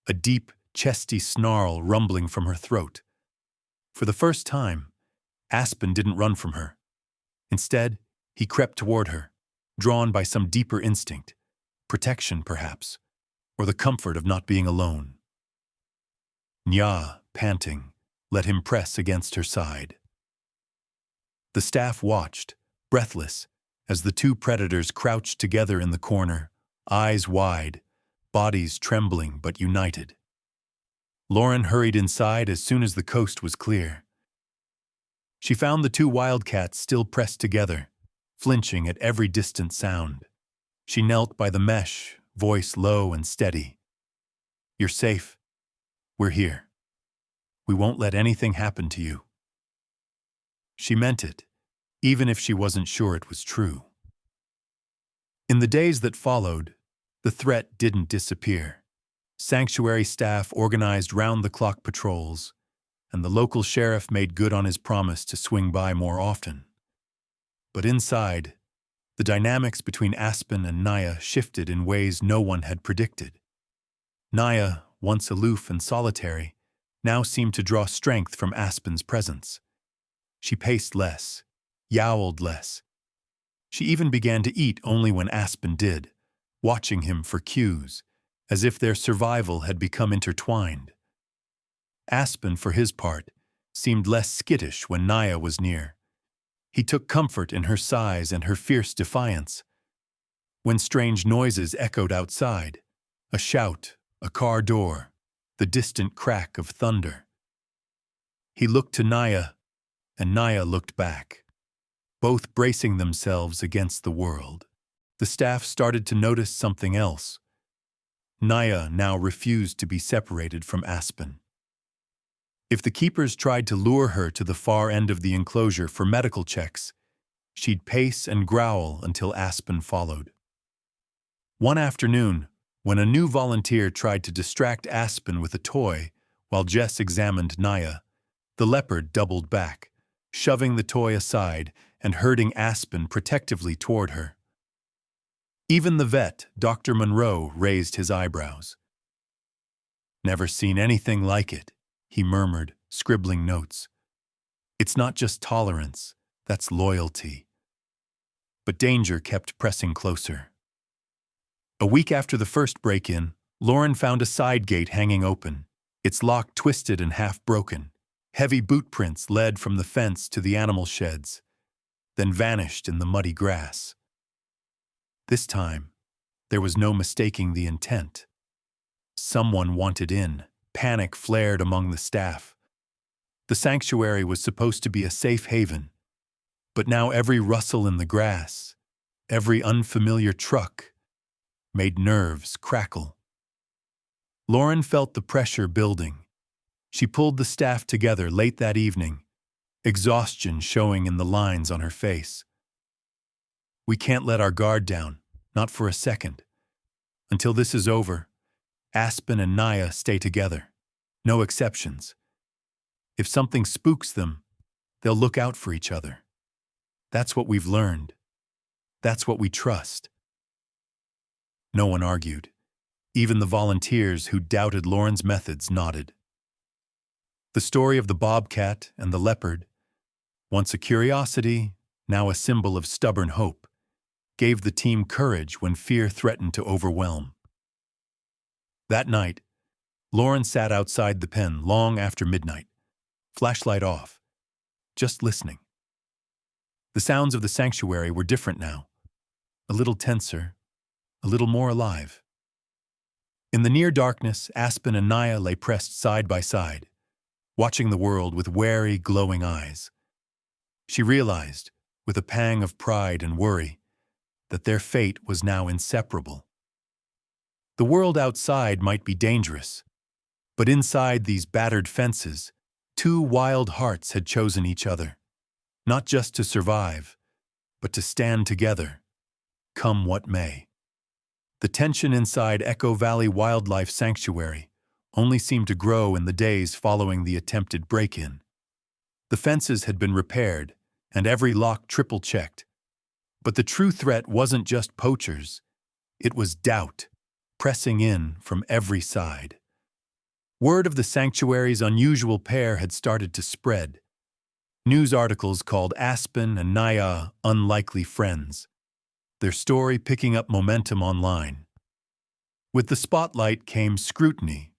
a deep, chesty snarl rumbling from her throat. For the first time, Aspen didn't run from her. Instead, he crept toward her, drawn by some deeper instinct, protection perhaps, or the comfort of not being alone. Nya, panting, let him press against her side. The staff watched, breathless, as the two predators crouched together in the corner, eyes wide, bodies trembling but united. Lauren hurried inside as soon as the coast was clear. She found the two wildcats still pressed together, flinching at every distant sound. She knelt by the mesh, voice low and steady. "You're safe. We're here. We won't let anything happen to you." She meant it, even if she wasn't sure it was true. In the days that followed, the threat didn't disappear. Sanctuary staff organized round-the-clock patrols, and the local sheriff made good on his promise to swing by more often. But inside, the dynamics between Aspen and Naya shifted in ways no one had predicted. Naya, once aloof and solitary, now seemed to draw strength from Aspen's presence. She paced less, yowled less. She even began to eat only when Aspen did, watching him for cues, as if their survival had become intertwined. Aspen, for his part, seemed less skittish when Naya was near. He took comfort in her size and her fierce defiance. When strange noises echoed outside, a shout, a car door, the distant crack of thunder, he looked to Naya, and Naya looked back, both bracing themselves against the world. The staff started to notice something else. Naya now refused to be separated from Aspen. If the keepers tried to lure her to the far end of the enclosure for medical checks, she'd pace and growl until Aspen followed. One afternoon, when a new volunteer tried to distract Aspen with a toy while Jess examined Naya, the leopard doubled back, shoving the toy aside and herding Aspen protectively toward her. Even the vet, Dr. Monroe, raised his eyebrows. "Never seen anything like it," he murmured, scribbling notes. "It's not just tolerance, that's loyalty." but danger kept pressing closer. A week after the first break-in, Lauren found a side gate hanging open, its lock twisted and half broken. Heavy boot prints led from the fence to the animal sheds, then vanished in the muddy grass. This time, there was no mistaking the intent. Someone wanted in. Panic flared among the staff. The sanctuary was supposed to be a safe haven, but now every rustle in the grass, every unfamiliar truck, made nerves crackle. Lauren felt the pressure building. She pulled the staff together late that evening, exhaustion showing in the lines on her face. We can't let our guard down, not for a second. Until this is over, Aspen and Naya stay together. No exceptions. If something spooks them, they'll look out for each other. That's what we've learned. That's what we trust. No one argued. Even the volunteers who doubted Lauren's methods nodded. The story of the Bobcat and the Leopard, once a curiosity, now a symbol of stubborn hope, gave the team courage when fear threatened to overwhelm. That night, Lauren sat outside the pen long after midnight, flashlight off, just listening. The sounds of the sanctuary were different now, a little tenser, a little more alive. In the near darkness, Aspen and Naya lay pressed side by side, watching the world with wary, glowing eyes. She realized, with a pang of pride and worry, that their fate was now inseparable. The world outside might be dangerous, but inside these battered fences, two wild hearts had chosen each other, not just to survive, but to stand together, come what may. The tension inside Echo Valley Wildlife Sanctuary only seemed to grow in the days following the attempted break-in. The fences had been repaired, and every lock triple-checked. But the true threat wasn't just poachers, it was doubt, pressing in from every side. Word of the sanctuary's unusual pair had started to spread. News articles called Aspen and Naya unlikely friends, their story picking up momentum online. With the spotlight came scrutiny.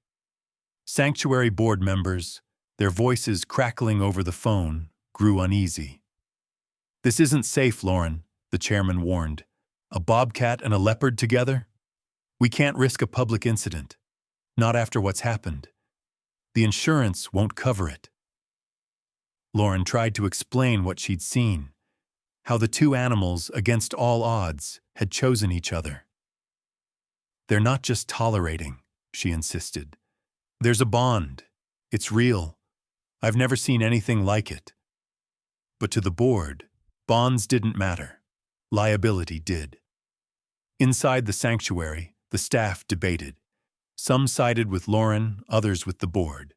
Sanctuary board members, their voices crackling over the phone, grew uneasy. "This isn't safe, Lauren," the chairman warned. "A bobcat and a leopard together? We can't risk a public incident. Not after what's happened. The insurance won't cover it." Lauren tried to explain what she'd seen, how the two animals, against all odds, had chosen each other. "They're not just tolerating," she insisted. "There's a bond. It's real. I've never seen anything like it." But to the board, bonds didn't matter. Liability did. Inside the sanctuary, the staff debated. Some sided with Lauren, others with the board.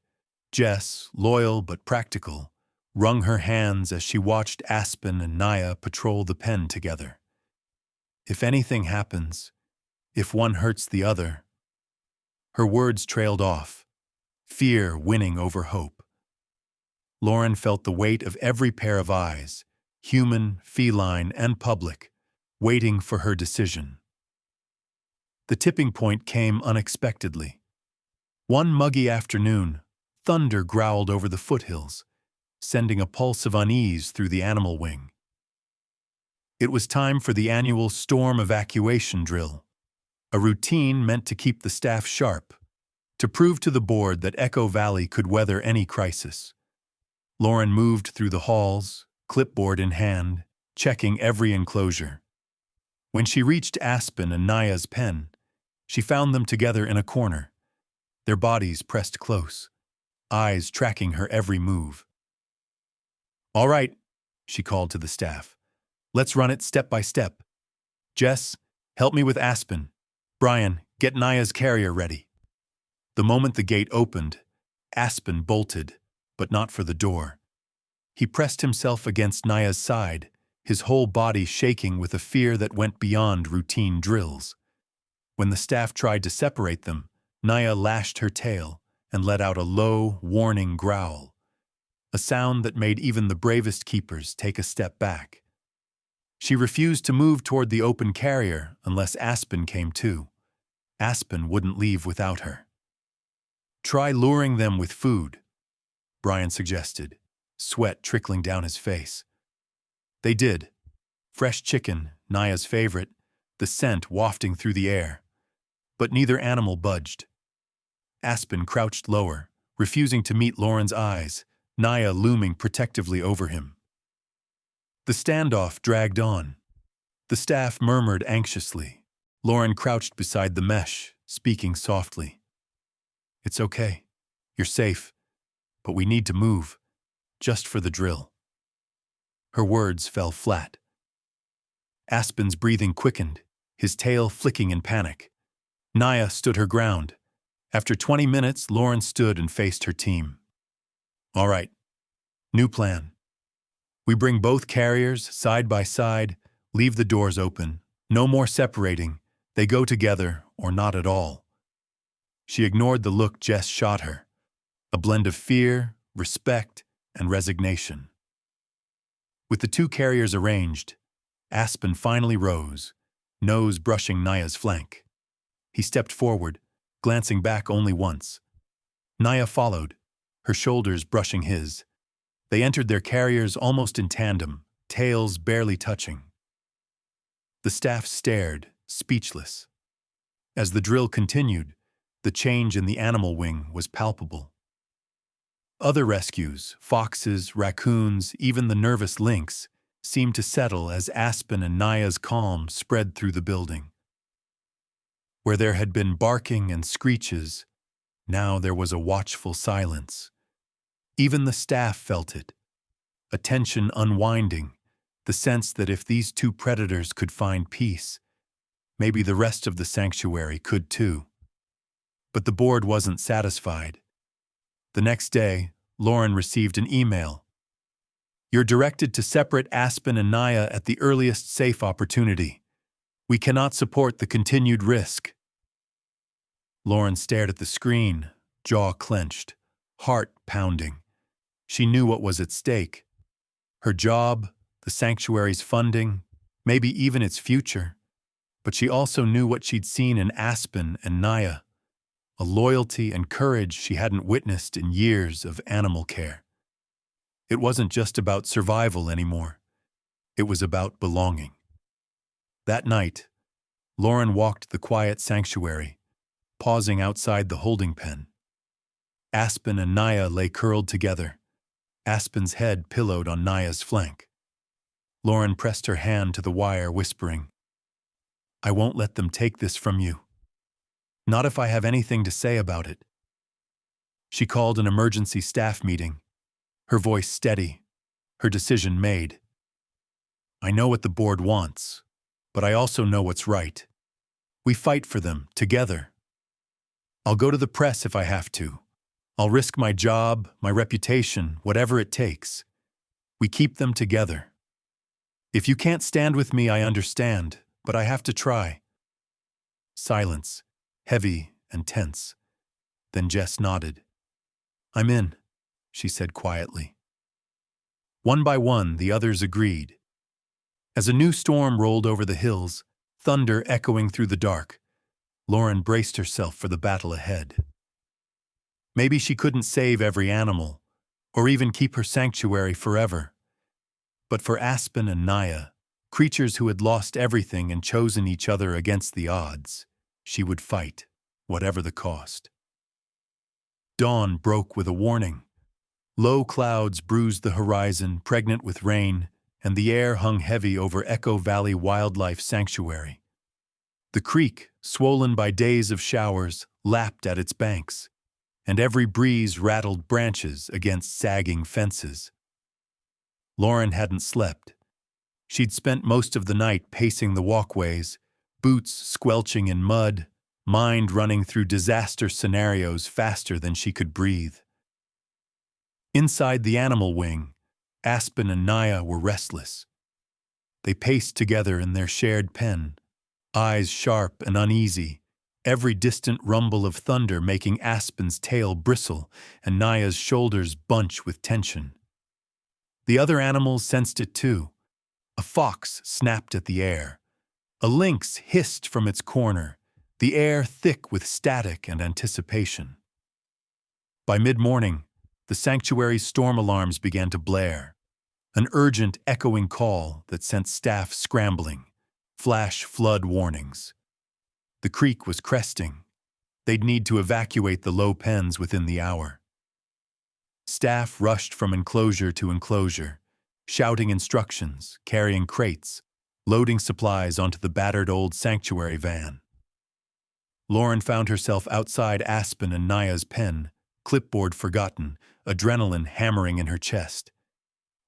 Jess, loyal but practical, wrung her hands as she watched Aspen and Naya patrol the pen together. If anything happens, if one hurts the other. Her words trailed off, fear winning over hope. Lauren felt the weight of every pair of eyes, human, feline, and public, waiting for her decision. The tipping point came unexpectedly. One muggy afternoon, thunder growled over the foothills, sending a pulse of unease through the animal wing. It was time for the annual storm evacuation drill, a routine meant to keep the staff sharp, to prove to the board that Echo Valley could weather any crisis. Lauren moved through the halls, clipboard in hand, checking every enclosure. When she reached Aspen and Naya's pen, she found them together in a corner, their bodies pressed close, eyes tracking her every move. "All right," she called to the staff. "Let's run it step by step. Jess, help me with Aspen. Brian, get Naya's carrier ready." The moment the gate opened, Aspen bolted, but not for the door. He pressed himself against Naya's side, his whole body shaking with a fear that went beyond routine drills. When the staff tried to separate them, Naya lashed her tail and let out a low, warning growl, a sound that made even the bravest keepers take a step back. She refused to move toward the open carrier unless Aspen came too. Aspen wouldn't leave without her. "Try luring them with food," Brian suggested, sweat trickling down his face. They did. Fresh chicken, Naya's favorite, the scent wafting through the air. But neither animal budged. Aspen crouched lower, refusing to meet Lauren's eyes, Naya looming protectively over him. The standoff dragged on. The staff murmured anxiously. Lauren crouched beside the mesh, speaking softly. "It's okay. You're safe. But we need to move. Just for the drill." Her words fell flat. Aspen's breathing quickened, his tail flicking in panic. Naya stood her ground. After 20 minutes, Lauren stood and faced her team. "All right. New plan. We bring both carriers side by side, leave the doors open. No more separating. They go together or not at all." She ignored the look Jess shot her, a blend of fear, respect, and resignation. With the two carriers arranged, Aspen finally rose, nose brushing Naya's flank. He stepped forward, glancing back only once. Naya followed, her shoulders brushing his. They entered their carriers almost in tandem, tails barely touching. The staff stared, speechless. As the drill continued, the change in the animal wing was palpable. Other rescues, foxes, raccoons, even the nervous lynx, seemed to settle as Aspen and Naya's calm spread through the building. Where there had been barking and screeches, now there was a watchful silence. Even the staff felt it, a tension unwinding, the sense that if these two predators could find peace, maybe the rest of the sanctuary could too. But the board wasn't satisfied. The next day, Lauren received an email. "You're directed to separate Aspen and Naya at the earliest safe opportunity. We cannot support the continued risk." Lauren stared at the screen, jaw clenched, heart pounding. She knew what was at stake. Her job, the sanctuary's funding, maybe even its future. But she also knew what she'd seen in Aspen and Naya, a loyalty and courage she hadn't witnessed in years of animal care. It wasn't just about survival anymore. It was about belonging. That night, Lauren walked the quiet sanctuary, pausing outside the holding pen. Aspen and Naya lay curled together, Aspen's head pillowed on Naya's flank. Lauren pressed her hand to the wire, whispering, "I won't let them take this from you. Not if I have anything to say about it." She called an emergency staff meeting, her voice steady, her decision made. "I know what the board wants, but I also know what's right. We fight for them, together. I'll go to the press if I have to. I'll risk my job, my reputation, whatever it takes. We keep them together. If you can't stand with me, I understand, but I have to try." Silence, heavy and tense. Then Jess nodded. "I'm in," she said quietly. One by one, the others agreed. As a new storm rolled over the hills, thunder echoing through the dark, Lauren braced herself for the battle ahead. Maybe she couldn't save every animal, or even keep her sanctuary forever. But for Aspen and Naya, creatures who had lost everything and chosen each other against the odds, she would fight, whatever the cost. Dawn broke with a warning. Low clouds bruised the horizon, pregnant with rain, and the air hung heavy over Echo Valley Wildlife Sanctuary. The creek, swollen by days of showers, lapped at its banks, and every breeze rattled branches against sagging fences. Lauren hadn't slept. She'd spent most of the night pacing the walkways, boots squelching in mud, mind running through disaster scenarios faster than she could breathe. Inside the animal wing, Aspen and Naya were restless. They paced together in their shared pen, eyes sharp and uneasy, every distant rumble of thunder making Aspen's tail bristle and Naya's shoulders bunch with tension. The other animals sensed it too, A fox snapped at the air. A lynx hissed from its corner, the air thick with static and anticipation. By mid-morning, the sanctuary's storm alarms began to blare, an urgent echoing call that sent staff scrambling, flash flood warnings. The creek was cresting. They'd need to evacuate the low pens within the hour. Staff rushed from enclosure to enclosure, shouting instructions, carrying crates, loading supplies onto the battered old sanctuary van. Lauren found herself outside Aspen and Naya's pen, clipboard forgotten, adrenaline hammering in her chest.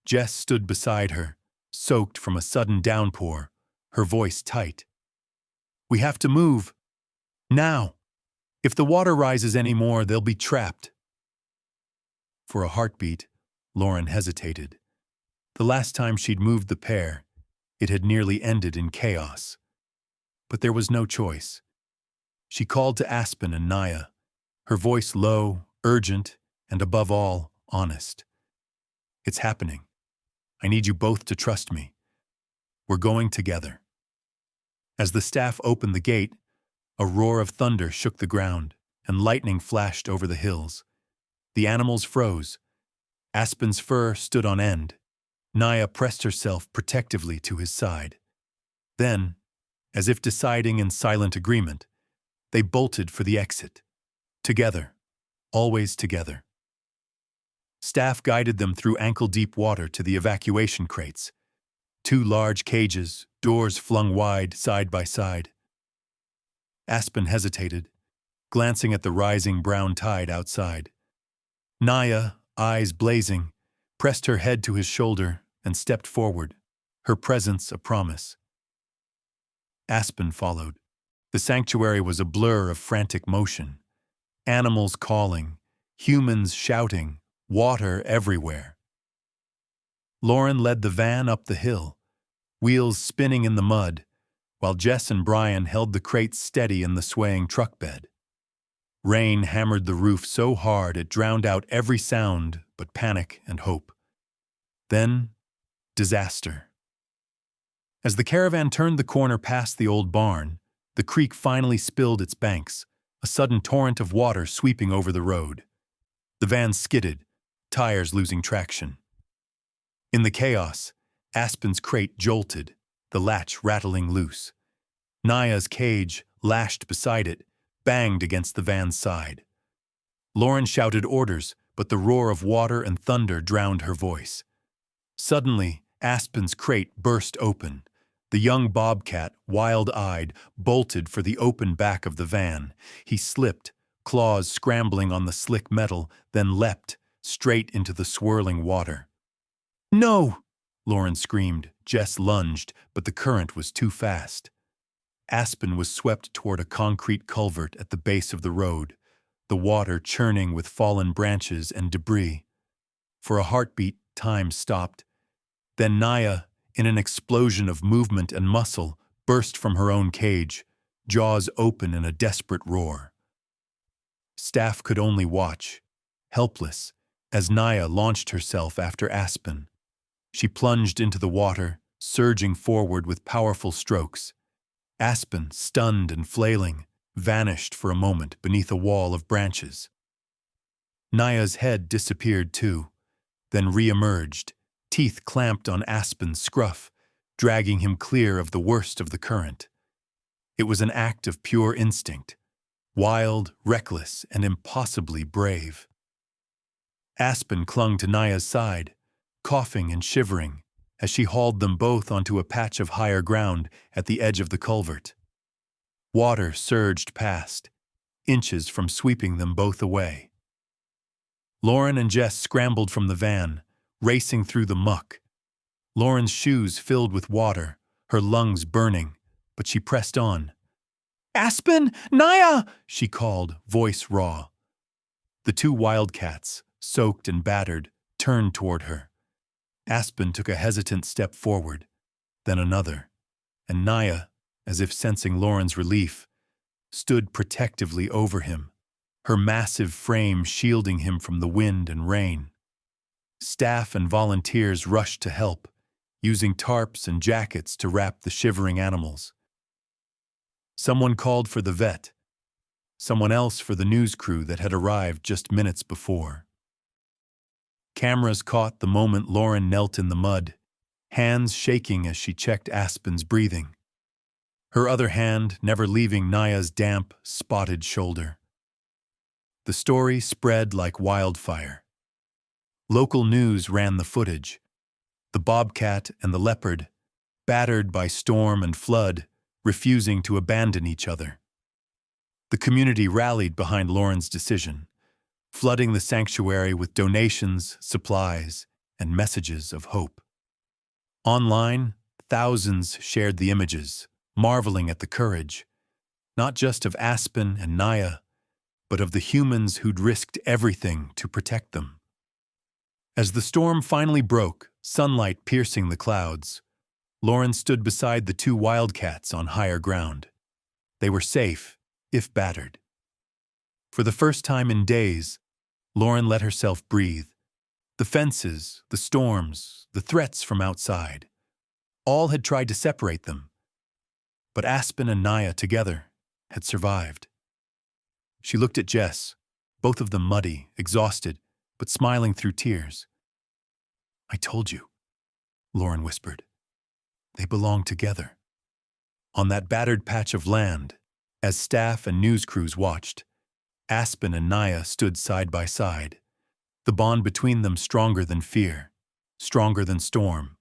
Jess stood beside her, soaked from a sudden downpour, her voice tight. "We have to move. Now. If the water rises any more, they'll be trapped." For a heartbeat, Lauren hesitated. The last time she'd moved the pair, it had nearly ended in chaos. But there was no choice. She called to Aspen and Naya, her voice low, urgent, and above all, honest. "It's happening. I need you both to trust me. We're going together." As the staff opened the gate, a roar of thunder shook the ground, and lightning flashed over the hills. The animals froze. Aspen's fur stood on end. Naya pressed herself protectively to his side. Then, as if deciding in silent agreement, they bolted for the exit. Together, always together. Staff guided them through ankle-deep water to the evacuation crates. 2 large cages, doors flung wide, side by side. Aspen hesitated, glancing at the rising brown tide outside. Naya, eyes blazing, pressed her head to his shoulder and stepped forward, her presence a promise. Aspen followed. The sanctuary was a blur of frantic motion. Animals calling, humans shouting, water everywhere. Lauren led the van up the hill, wheels spinning in the mud, while Jess and Brian held the crates steady in the swaying truck bed. Rain hammered the roof so hard it drowned out every sound but panic and hope. Then, disaster. As the caravan turned the corner past the old barn, the creek finally spilled its banks, a sudden torrent of water sweeping over the road. The van skidded, tires losing traction. In the chaos, Aspen's crate jolted, the latch rattling loose. Naya's cage, lashed beside it, banged against the van's side. Lauren shouted orders, but the roar of water and thunder drowned her voice. Suddenly, Aspen's crate burst open. The young Bobcat, wild-eyed, bolted for the open back of the van. He slipped, claws scrambling on the slick metal, then leapt, straight into the swirling water. "No!" Lauren screamed. Jess lunged, but the current was too fast. Aspen was swept toward a concrete culvert at the base of the road, the water churning with fallen branches and debris. For a heartbeat, time stopped. Then Naya, in an explosion of movement and muscle, burst from her own cage, jaws open in a desperate roar. Staff could only watch, helpless, as Naya launched herself after Aspen. She plunged into the water, surging forward with powerful strokes. Aspen, stunned and flailing, vanished for a moment beneath a wall of branches. Naya's head disappeared too, then re-emerged, teeth clamped on Aspen's scruff, dragging him clear of the worst of the current. It was an act of pure instinct, wild, reckless, and impossibly brave. Aspen clung to Naya's side, coughing and shivering, as she hauled them both onto a patch of higher ground at the edge of the culvert. Water surged past, inches from sweeping them both away. Lauren and Jess scrambled from the van, racing through the muck. Lauren's shoes filled with water, her lungs burning, but she pressed on. "Aspen! Naya!" she called, voice raw. The 2 wildcats, soaked and battered, turned toward her. Aspen took a hesitant step forward, then another, and Naya, as if sensing Lauren's relief, stood protectively over him, her massive frame shielding him from the wind and rain. Staff and volunteers rushed to help, using tarps and jackets to wrap the shivering animals. Someone called for the vet, someone else for the news crew that had arrived just minutes before. Cameras caught the moment Lauren knelt in the mud, hands shaking as she checked Aspen's breathing, her other hand never leaving Naya's damp, spotted shoulder. The story spread like wildfire. Local news ran the footage. The Bobcat and the Leopard, battered by storm and flood, refusing to abandon each other. The community rallied behind Lauren's decision, flooding the sanctuary with donations, supplies, and messages of hope. Online, thousands shared the images, marveling at the courage, not just of Aspen and Naya, but of the humans who'd risked everything to protect them. As the storm finally broke, sunlight piercing the clouds, Lauren stood beside the two wildcats on higher ground. They were safe, if battered. For the first time in days, Lauren let herself breathe. The fences, the storms, the threats from outside, all had tried to separate them. But Aspen and Naya together had survived. She looked at Jess, both of them muddy, exhausted, but smiling through tears. "I told you," Lauren whispered. "They belong together." On that battered patch of land, as staff and news crews watched, Aspen and Naya stood side by side, the bond between them stronger than fear, stronger than storm,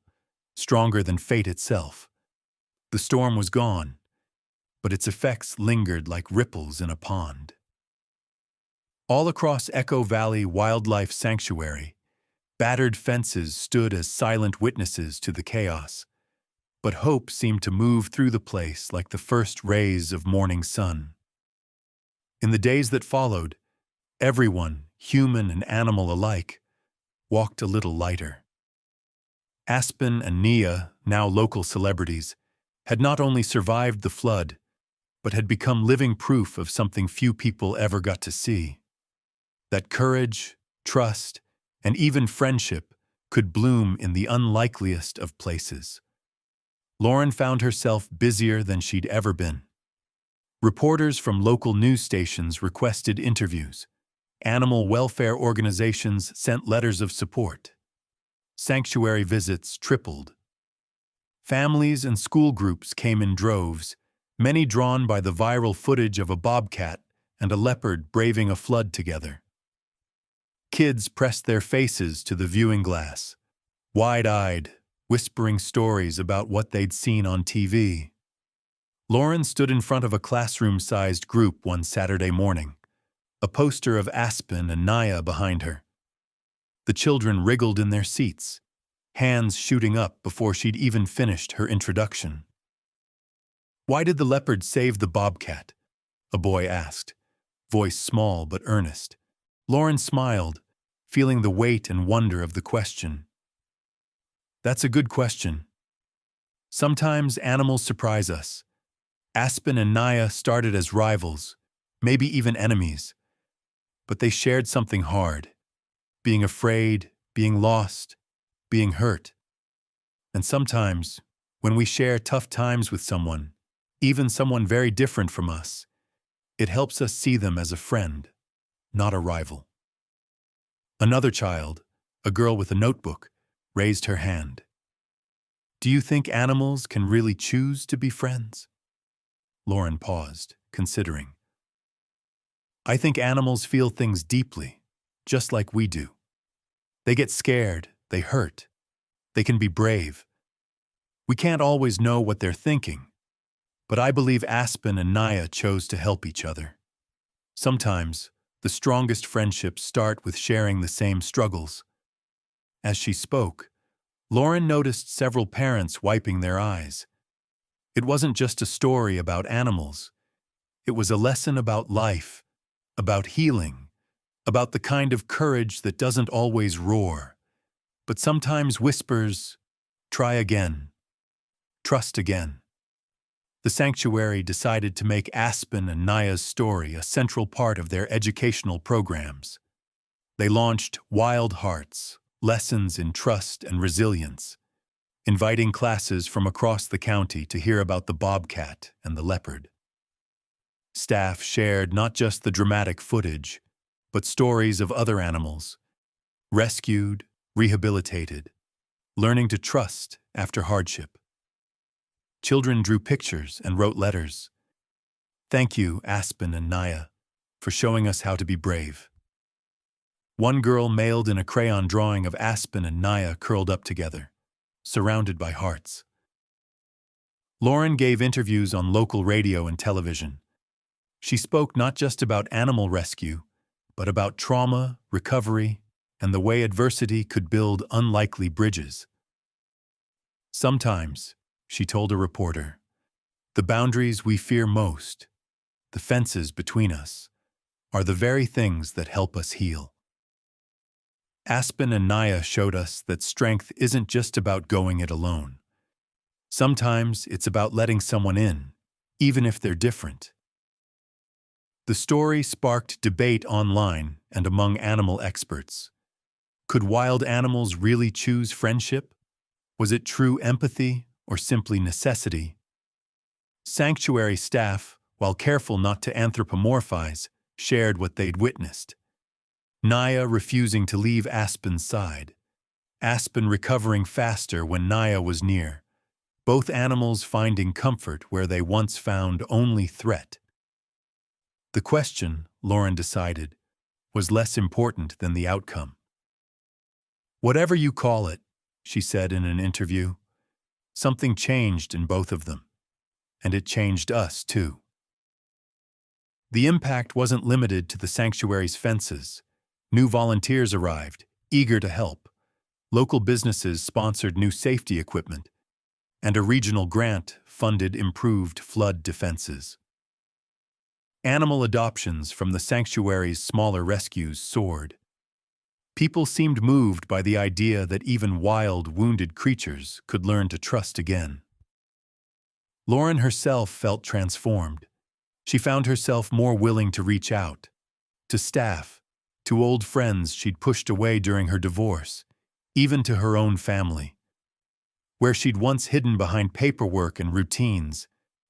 stronger than fate itself. The storm was gone, but its effects lingered like ripples in a pond. All across Echo Valley Wildlife Sanctuary, battered fences stood as silent witnesses to the chaos, but hope seemed to move through the place like the first rays of morning sun. In the days that followed, everyone, human and animal alike, walked a little lighter. Aspen and Nia, now local celebrities, had not only survived the flood, but had become living proof of something few people ever got to see. That courage, trust, and even friendship could bloom in the unlikeliest of places. Lauren found herself busier than she'd ever been. Reporters from local news stations requested interviews. Animal welfare organizations sent letters of support. Sanctuary visits tripled. Families and school groups came in droves, many drawn by the viral footage of a bobcat and a leopard braving a flood together. Kids pressed their faces to the viewing glass, wide-eyed, whispering stories about what they'd seen on TV. Lauren stood in front of a classroom-sized group one Saturday morning, a poster of Aspen and Naya behind her. The children wriggled in their seats, hands shooting up before she'd even finished her introduction. "Why did the leopard save the bobcat?" a boy asked, voice small but earnest. Lauren smiled, feeling the weight and wonder of the question. "That's a good question. Sometimes animals surprise us. Aspen and Naya started as rivals, maybe even enemies, but they shared something hard, being afraid, being lost, being hurt. And sometimes, when we share tough times with someone, even someone very different from us, it helps us see them as a friend, not a rival." Another child, a girl with a notebook, raised her hand. "Do you think animals can really choose to be friends?" Lauren paused, considering. "I think animals feel things deeply, just like we do. They get scared, they hurt, they can be brave. We can't always know what they're thinking, but I believe Aspen and Naya chose to help each other. Sometimes, the strongest friendships start with sharing the same struggles." As she spoke, Lauren noticed several parents wiping their eyes. It wasn't just a story about animals. It was a lesson about life, about healing, about the kind of courage that doesn't always roar, but sometimes whispers, "Try again. Trust again." The sanctuary decided to make Aspen and Naya's story a central part of their educational programs. They launched Wild Hearts, Lessons in Trust and Resilience, inviting classes from across the county to hear about the Bobcat and the Leopard. Staff shared not just the dramatic footage, but stories of other animals, rescued, rehabilitated, learning to trust after hardship. Children drew pictures and wrote letters. "Thank you, Aspen and Naya, for showing us how to be brave." One girl mailed in a crayon drawing of Aspen and Naya curled up together, surrounded by hearts. Lauren gave interviews on local radio and television. She spoke not just about animal rescue, but about trauma, recovery, and the way adversity could build unlikely bridges. "Sometimes," she told a reporter, "the boundaries we fear most, the fences between us, are the very things that help us heal." Aspen and Naya showed us that strength isn't just about going it alone. Sometimes it's about letting someone in, even if they're different. The story sparked debate online and among animal experts. Could wild animals really choose friendship? Was it true empathy or simply necessity? Sanctuary staff, while careful not to anthropomorphize, shared what they'd witnessed. Naya refusing to leave Aspen's side. Aspen recovering faster when Naya was near. Both animals finding comfort where they once found only threat. The question, Lauren decided, was less important than the outcome. "Whatever you call it," she said in an interview, "something changed in both of them. And it changed us, too." The impact wasn't limited to the sanctuary's fences. New volunteers arrived, eager to help. Local businesses sponsored new safety equipment, and a regional grant funded improved flood defenses. Animal adoptions from the sanctuary's smaller rescues soared. People seemed moved by the idea that even wild, wounded creatures could learn to trust again. Lauren herself felt transformed. She found herself more willing to reach out, to staff, to old friends she'd pushed away during her divorce, even to her own family. Where she'd once hidden behind paperwork and routines,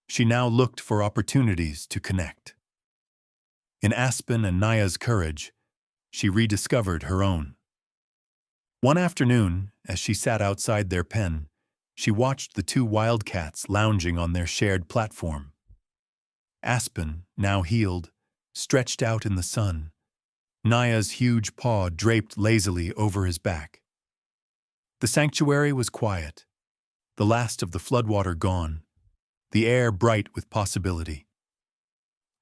she now looked for opportunities to connect. In Aspen and Naya's courage, she rediscovered her own. One afternoon, as she sat outside their pen, she watched the two wildcats lounging on their shared platform. Aspen, now healed, stretched out in the sun, Naya's huge paw draped lazily over his back. The sanctuary was quiet, the last of the floodwater gone, the air bright with possibility.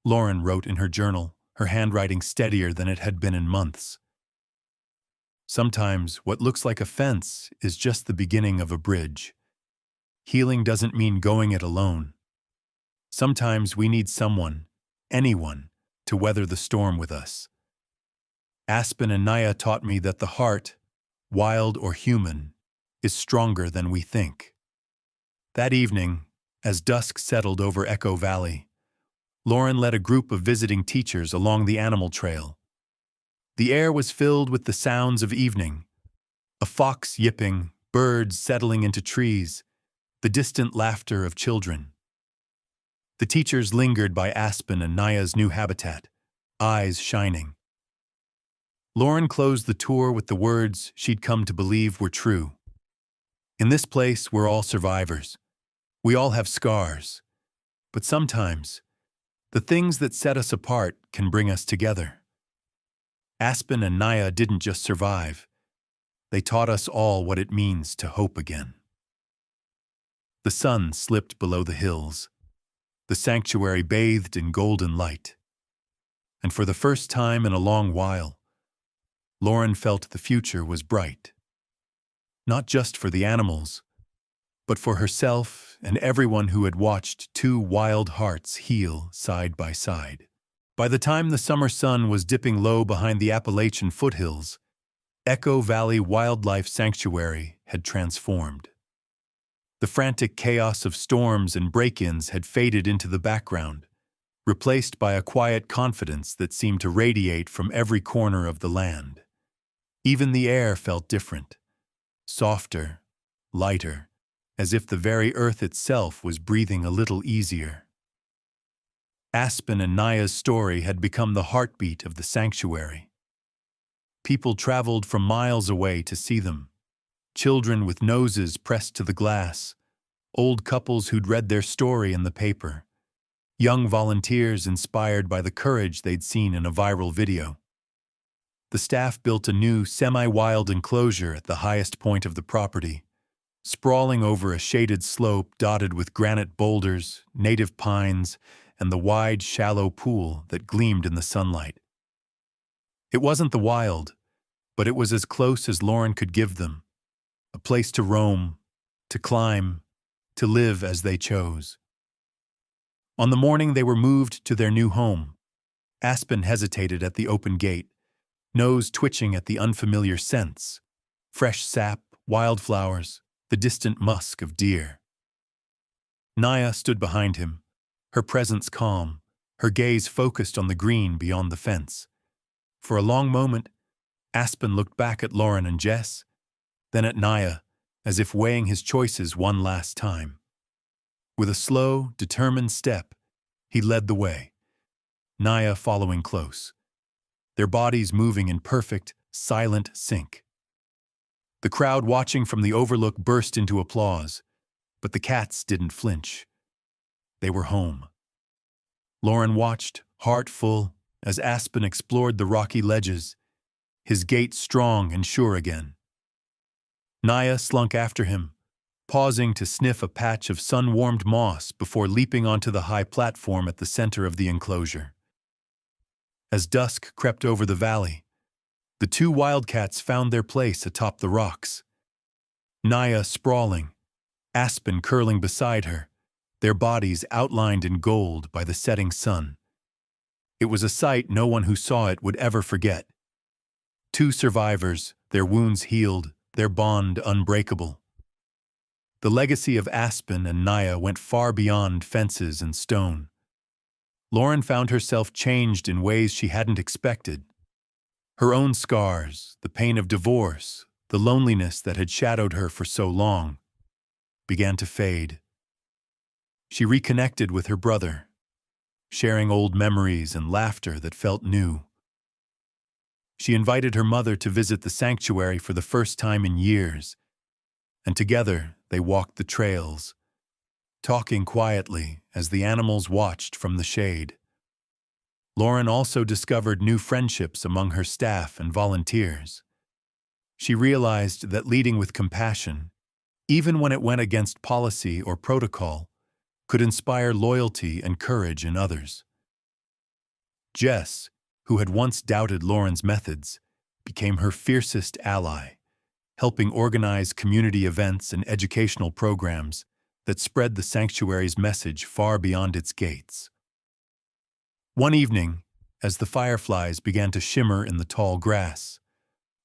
Lauren wrote in her journal, her handwriting steadier than it had been in months. "Sometimes what looks like a fence is just the beginning of a bridge. Healing doesn't mean going it alone. Sometimes we need someone, anyone, to weather the storm with us. Aspen and Naya taught me that the heart, wild or human, is stronger than we think." That evening, as dusk settled over Echo Valley, Lauren led a group of visiting teachers along the animal trail. The air was filled with the sounds of evening, a fox yipping, birds settling into trees, the distant laughter of children. The teachers lingered by Aspen and Naya's new habitat, eyes shining. Lauren closed the tour with the words she'd come to believe were true. "In this place, we're all survivors. We all have scars. But sometimes, the things that set us apart can bring us together." Aspen and Naya didn't just survive. They taught us all what it means to hope again. The sun slipped below the hills. The sanctuary bathed in golden light. And for the first time in a long while, Lauren felt the future was bright. Not just for the animals, but for herself and everyone who had watched two wild hearts heal side by side. By the time the summer sun was dipping low behind the Appalachian foothills, Echo Valley Wildlife Sanctuary had transformed. The frantic chaos of storms and break-ins had faded into the background, replaced by a quiet confidence that seemed to radiate from every corner of the land. Even the air felt different, softer, lighter, as if the very earth itself was breathing a little easier. Aspen and Naya's story had become the heartbeat of the sanctuary. People traveled from miles away to see them. Children with noses pressed to the glass, old couples who'd read their story in the paper, young volunteers inspired by the courage they'd seen in a viral video. The staff built a new, semi-wild enclosure at the highest point of the property, sprawling over a shaded slope dotted with granite boulders, native pines, and the wide, shallow pool that gleamed in the sunlight. It wasn't the wild, but it was as close as Lauren could give them, a place to roam, to climb, to live as they chose. On the morning they were moved to their new home, Aspen hesitated at the open gate, nose twitching at the unfamiliar scents, fresh sap, wildflowers, the distant musk of deer. Naya stood behind him, her presence calm, her gaze focused on the green beyond the fence. For a long moment, Aspen looked back at Lauren and Jess, then at Naya, as if weighing his choices one last time. With a slow, determined step, he led the way, Naya following close, their bodies moving in perfect, silent sync. The crowd watching from the overlook burst into applause, but the cats didn't flinch. They were home. Lauren watched, heart full, as Aspen explored the rocky ledges, his gait strong and sure again. Naya slunk after him, pausing to sniff a patch of sun-warmed moss before leaping onto the high platform at the center of the enclosure. As dusk crept over the valley, the two wildcats found their place atop the rocks. Naya sprawling, Aspen curling beside her, their bodies outlined in gold by the setting sun. It was a sight no one who saw it would ever forget. Two survivors, their wounds healed, their bond unbreakable. The legacy of Aspen and Naya went far beyond fences and stone. Lauren found herself changed in ways she hadn't expected. Her own scars, the pain of divorce, the loneliness that had shadowed her for so long, began to fade. She reconnected with her brother, sharing old memories and laughter that felt new. She invited her mother to visit the sanctuary for the first time in years, and together they walked the trails, talking quietly as the animals watched from the shade. Lauren also discovered new friendships among her staff and volunteers. She realized that leading with compassion, even when it went against policy or protocol, could inspire loyalty and courage in others. Jess, who had once doubted Lauren's methods, became her fiercest ally, helping organize community events and educational programs that spread the sanctuary's message far beyond its gates. One evening, as the fireflies began to shimmer in the tall grass,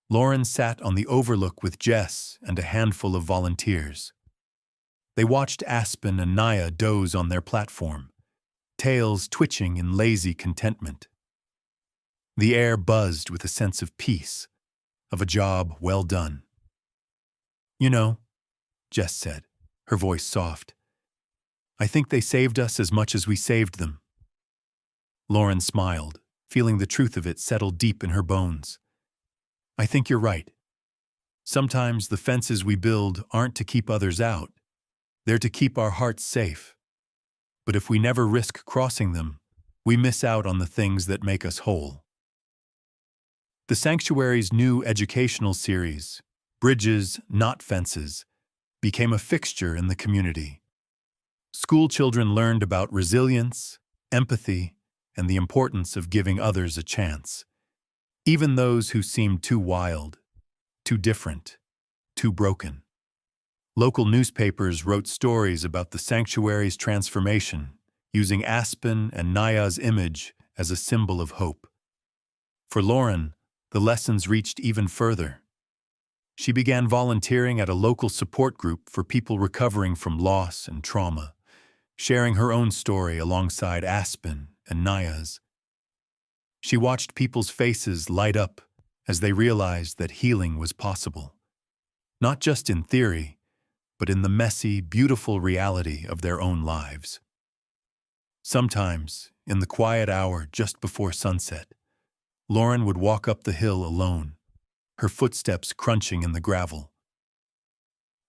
Lauren sat on the overlook with Jess and a handful of volunteers. They watched Aspen and Naya doze on their platform, tails twitching in lazy contentment. The air buzzed with a sense of peace, of a job well done. "You know," Jess said, her voice soft, "I think they saved us as much as we saved them." Lauren smiled, feeling the truth of it settle deep in her bones. "I think you're right. Sometimes the fences we build aren't to keep others out. They're to keep our hearts safe. But if we never risk crossing them, we miss out on the things that make us whole." The sanctuary's new educational series, Bridges, Not Fences, became a fixture in the community. School children learned about resilience, empathy, and the importance of giving others a chance, even those who seemed too wild, too different, too broken. Local newspapers wrote stories about the sanctuary's transformation, using Aspen and Naya's image as a symbol of hope. For Lauren, the lessons reached even further. She began volunteering at a local support group for people recovering from loss and trauma, sharing her own story alongside Aspen and Naya's. She watched people's faces light up as they realized that healing was possible, not just in theory, but in the messy, beautiful reality of their own lives. Sometimes, in the quiet hour just before sunset, Lauren would walk up the hill alone, her footsteps crunching in the gravel.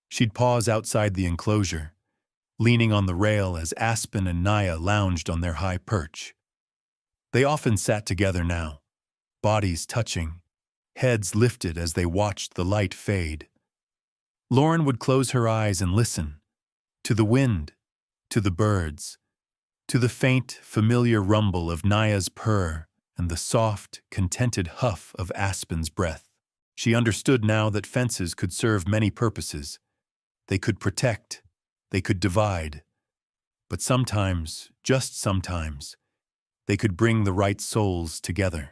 She'd pause outside the enclosure, leaning on the rail as Aspen and Naya lounged on their high perch. They often sat together now, bodies touching, heads lifted as they watched the light fade. Lauren would close her eyes and listen, to the wind, to the birds, to the faint, familiar rumble of Naya's purr and the soft, contented huff of Aspen's breath. She understood now that fences could serve many purposes. They could protect, they could divide, but sometimes, just sometimes, they could bring the right souls together.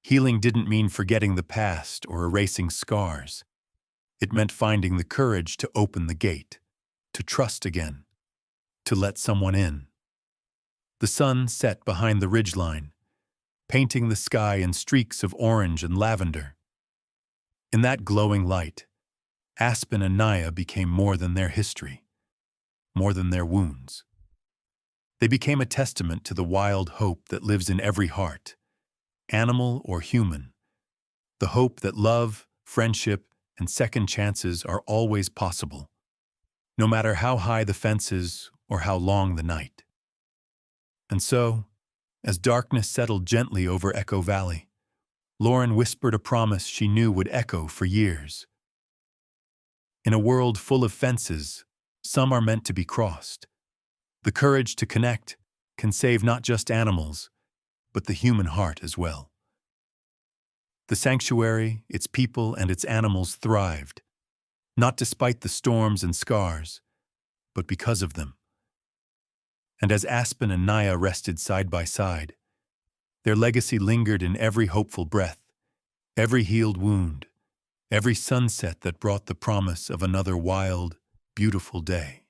Healing didn't mean forgetting the past or erasing scars. It meant finding the courage to open the gate, to trust again, to let someone in. The sun set behind the ridgeline, painting the sky in streaks of orange and lavender. In that glowing light, Aspen and Naya became more than their history, more than their wounds. They became a testament to the wild hope that lives in every heart, animal or human, the hope that love, friendship, and second chances are always possible, no matter how high the fences or how long the night. And so, as darkness settled gently over Echo Valley, Lauren whispered a promise she knew would echo for years. In a world full of fences, some are meant to be crossed. The courage to connect can save not just animals, but the human heart as well. The sanctuary, its people, and its animals thrived, not despite the storms and scars, but because of them. And as Aspen and Naya rested side by side, their legacy lingered in every hopeful breath, every healed wound, every sunset that brought the promise of another wild, beautiful day.